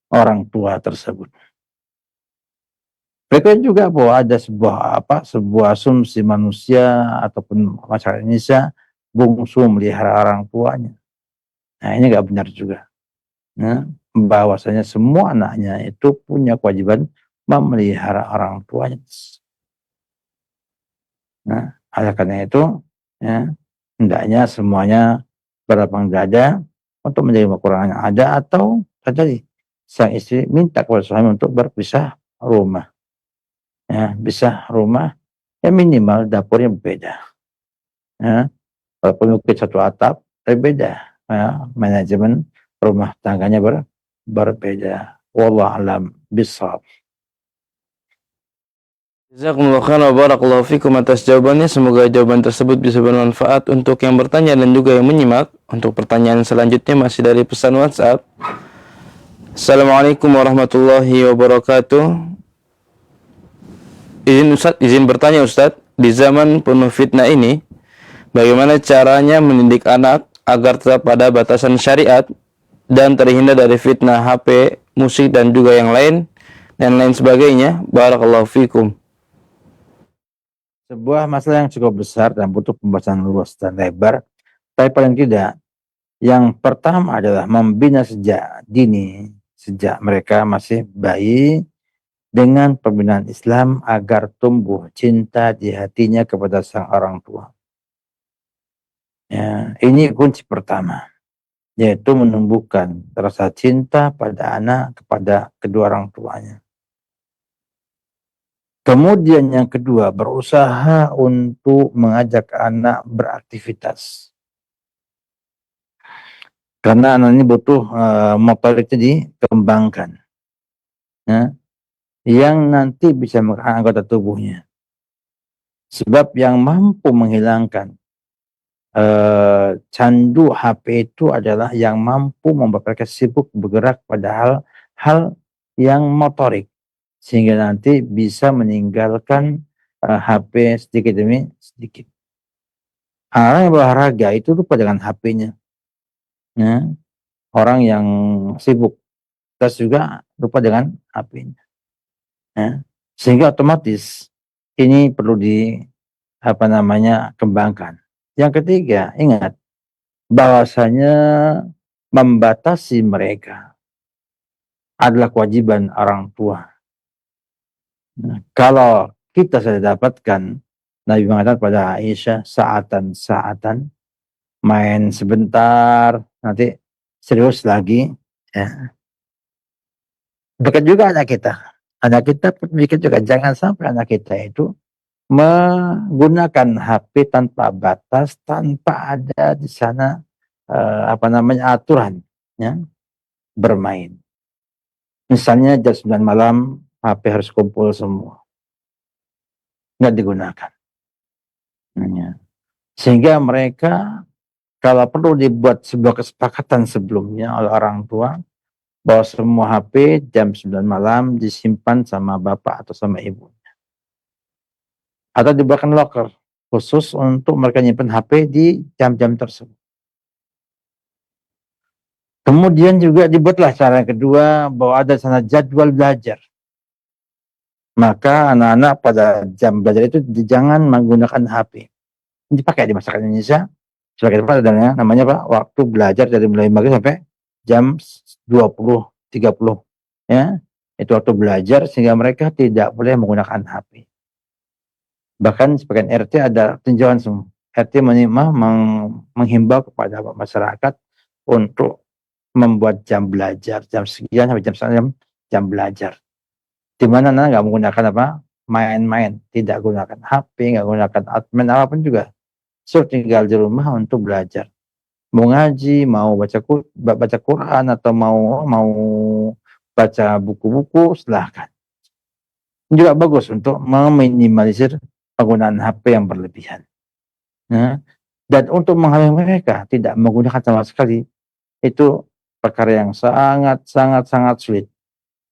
orang tua tersebut. Berikut juga bahwa ada sebuah asumsi manusia ataupun masyarakat Indonesia bungsu melihara orang tuanya. Nah, ini nggak benar juga. Nah, bahwasanya semua anaknya itu punya kewajiban memelihara orang tuanya. Nah, oleh karena itu, ya, hendaknya semuanya berlapang dada untuk menerima kekurangan yang ada atau tadi sang istri minta kepada suami untuk berpisah rumah. Ya, pisah rumah, ya minimal dapurnya berbeda. Ya, walaupun mungkin satu atap, tapi beda. Ya, manajemen rumah tangganya berbeda. Wallahu a'lam bishawab. Jazakumullah khairan wa barakallahu fikum atas jawabannya. Semoga jawaban tersebut bisa bermanfaat untuk yang bertanya dan juga yang menyimak. Untuk pertanyaan selanjutnya masih dari pesan WhatsApp. Assalamualaikum warahmatullahi wabarakatuh. Izin bertanya Ustadz, di zaman penuh fitnah ini, bagaimana caranya mendidik anak agar tetap pada batasan syariat dan terhindar dari fitnah HP, musik dan juga yang lain dan lain sebagainya? Barakallahu fikum. Sebuah masalah yang cukup besar dan butuh pembahasan luas dan lebar, tapi paling tidak yang pertama adalah membina sejak dini, sejak mereka masih bayi, dengan pembinaan Islam agar tumbuh cinta di hatinya kepada sang orang tua. Ya, ini kunci pertama, yaitu menumbuhkan rasa cinta pada anak kepada kedua orang tuanya. Kemudian yang kedua, berusaha untuk mengajak anak beraktivitas. Karena anak ini butuh motoriknya dikembangkan. Ya, yang nanti bisa menggerakkan anggota tubuhnya. Sebab yang mampu menghilangkan candu HP itu adalah yang mampu membuat mereka sibuk bergerak pada hal-hal yang motorik, sehingga nanti bisa meninggalkan HP sedikit demi sedikit. Orang yang berolahraga itu lupa dengan HP-nya, ya. Orang yang sibuk terus juga lupa dengan HP-nya, ya. Sehingga otomatis ini perlu kembangkan. Yang ketiga, ingat bahwasanya membatasi mereka adalah kewajiban orang tua. Nah, kalau kita sudah dapatkan, Nabi mengatakan pada Aisyah, saatan main sebentar, nanti serius lagi, ya. Dekat juga anak kita. Anak kita pikir juga, jangan sampai anak kita itu menggunakan HP tanpa batas, tanpa ada di sana aturan, ya, bermain. Misalnya jam 9 malam HP harus kumpul semua, nggak digunakan. Ya. Sehingga mereka kalau perlu dibuat sebuah kesepakatan sebelumnya oleh orang tua bahwa semua HP jam 9 malam disimpan sama bapak atau sama ibu. Atau dibuatkan locker khusus untuk mereka nyimpan HP di jam-jam tersebut. Kemudian juga dibuatlah cara yang kedua bahwa ada sana jadwal belajar. Maka anak-anak pada jam belajar itu jangan menggunakan HP. Dipakai di masyarakat Indonesia sebagai tempat adanya namanya apa? Waktu belajar dari mulai maghrib sampai jam 20.30, ya. Itu waktu belajar sehingga mereka tidak boleh menggunakan HP. Bahkan sebagian RT ada tinjauan semua. RT menghimbau kepada masyarakat untuk membuat jam belajar jam sekian sampai jam sekian, jam belajar. Di mana anak nggak menggunakan main-main, tidak gunakan HP, nggak gunakan admin apapun juga. So tinggal di rumah untuk belajar. Mau ngaji, mau baca Quran atau mau baca buku-buku, silahkan. Juga bagus untuk meminimalisir penggunaan HP yang berlebihan. Nah, dan untuk menghalangi mereka tidak menggunakan sama sekali, itu perkara yang sangat sulit.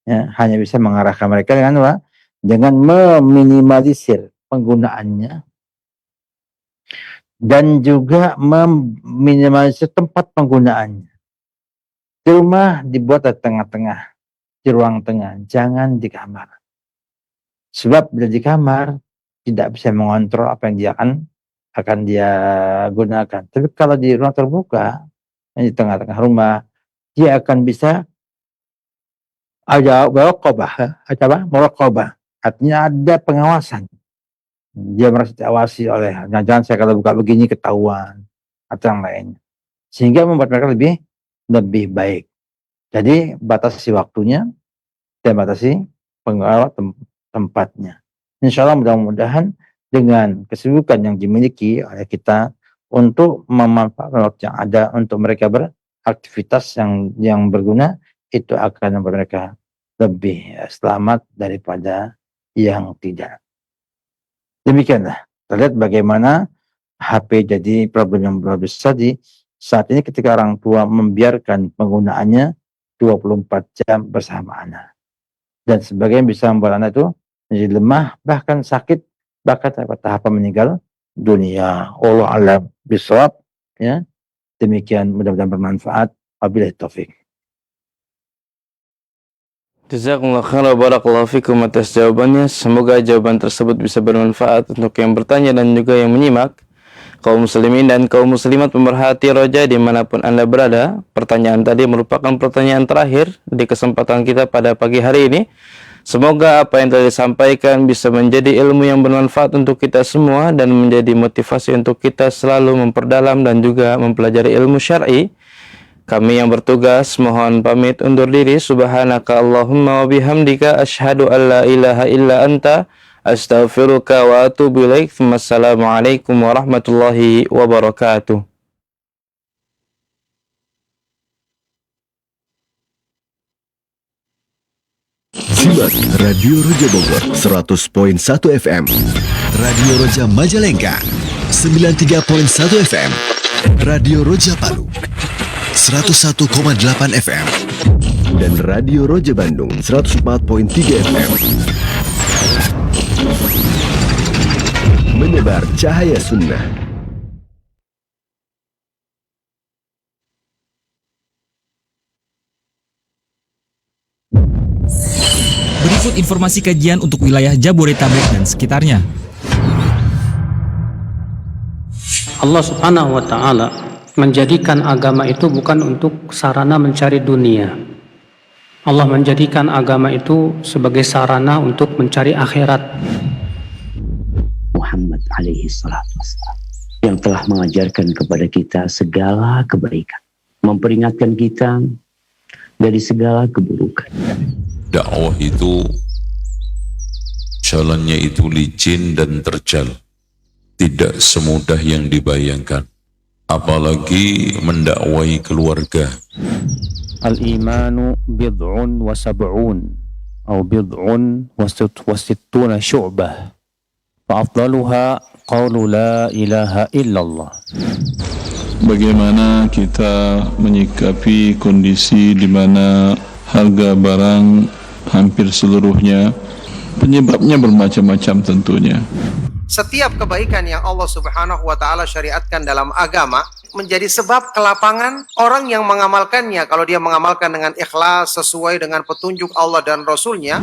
Ya, hanya bisa mengarahkan mereka dengan apa? Dengan meminimalisir penggunaannya dan juga meminimalisir tempat penggunaannya. Di rumah dibuat di tengah-tengah, di ruang tengah, jangan di kamar. Sebab bila di kamar tidak bisa mengontrol apa yang dia akan dia gunakan. Tapi kalau di ruang terbuka, di tengah-tengah rumah, dia akan bisa ada muraqabah, artinya ada pengawasan. Dia merasa diawasi oleh, jangan saya kalau buka begini ketahuan atau yang lainnya. Sehingga membuat mereka lebih baik. Jadi batasi waktunya dan batasi tempatnya. Insya Allah mudah-mudahan dengan kesibukan yang dimiliki oleh kita untuk memanfaatkan waktu yang ada untuk mereka beraktivitas yang berguna, itu akan membuat mereka lebih selamat daripada yang tidak. Demikianlah. Kita lihat bagaimana HP jadi problem yang besar di saat ini ketika orang tua membiarkan penggunaannya 24 jam bersama anak. Dan sebagian bisa membuat anak itu menjadi lemah, bahkan sakit, bahkan tahap meninggal dunia. Allah alam bisawab, ya. Demikian, mudah-mudahan bermanfaat. Wabillahi taufik. Jazakumullah khairan wa barakallahu fikum atas jawabannya. Semoga jawaban tersebut bisa bermanfaat untuk yang bertanya dan juga yang menyimak. Kaum muslimin dan kaum muslimat pemerhati roja dimanapun Anda berada, pertanyaan tadi merupakan pertanyaan terakhir di kesempatan kita pada pagi hari ini. Semoga apa yang telah disampaikan bisa menjadi ilmu yang bermanfaat untuk kita semua dan menjadi motivasi untuk kita selalu memperdalam dan juga mempelajari ilmu syar'i. Kami yang bertugas mohon pamit undur diri. Subhanaka Allahumma wa bihamdika asyhadu an la ilaha illa anta astaghfiruka wa atubu ilaik. Wassalamualaikum warahmatullahi wabarakatuh. Simak Radio Raja Bogor 100.1 FM. Radio Roja Majalengka 93.1 FM, Radio Roja Palu 101,8 FM, dan Radio Roja Bandung 104.3 FM. Menebar cahaya sunnah. Berikut informasi kajian untuk wilayah Jabodetabek dan sekitarnya. Allah Subhanahu wa Ta'ala menjadikan agama itu bukan untuk sarana mencari dunia. Allah menjadikan agama itu sebagai sarana untuk mencari akhirat. Muhammad alaihi salatu wassalam yang telah mengajarkan kepada kita segala kebaikan, memperingatkan kita dari segala keburukan. Dakwah itu jalannya itu licin dan terjal, tidak semudah yang dibayangkan, apalagi mendakwai keluarga. Al-imanu bid'un wa sab'un atau bid'un wa sittuna syu'bah. Fa'afdaluha qawlu la ilaha illallah. Bagaimana kita menyikapi kondisi di mana harga barang hampir seluruhnya penyebabnya bermacam-macam tentunya. Setiap kebaikan yang Allah Subhanahu wa Ta'ala syariatkan dalam agama menjadi sebab kelapangan orang yang mengamalkannya. Kalau dia mengamalkan dengan ikhlas sesuai dengan petunjuk Allah dan Rasulnya,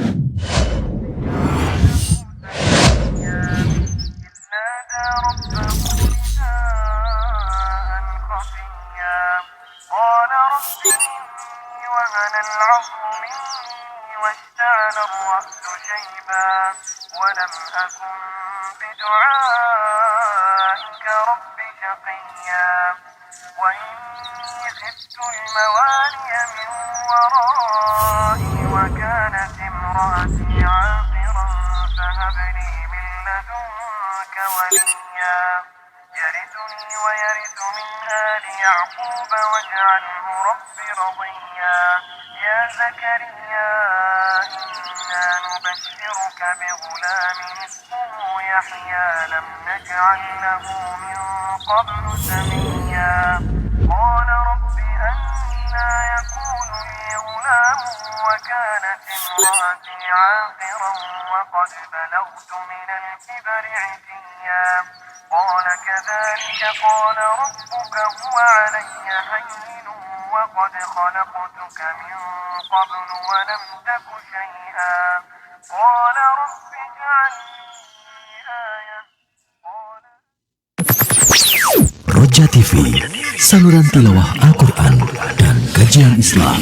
Roja TV, saluran tilawah Al-Quran dan kajian Islam.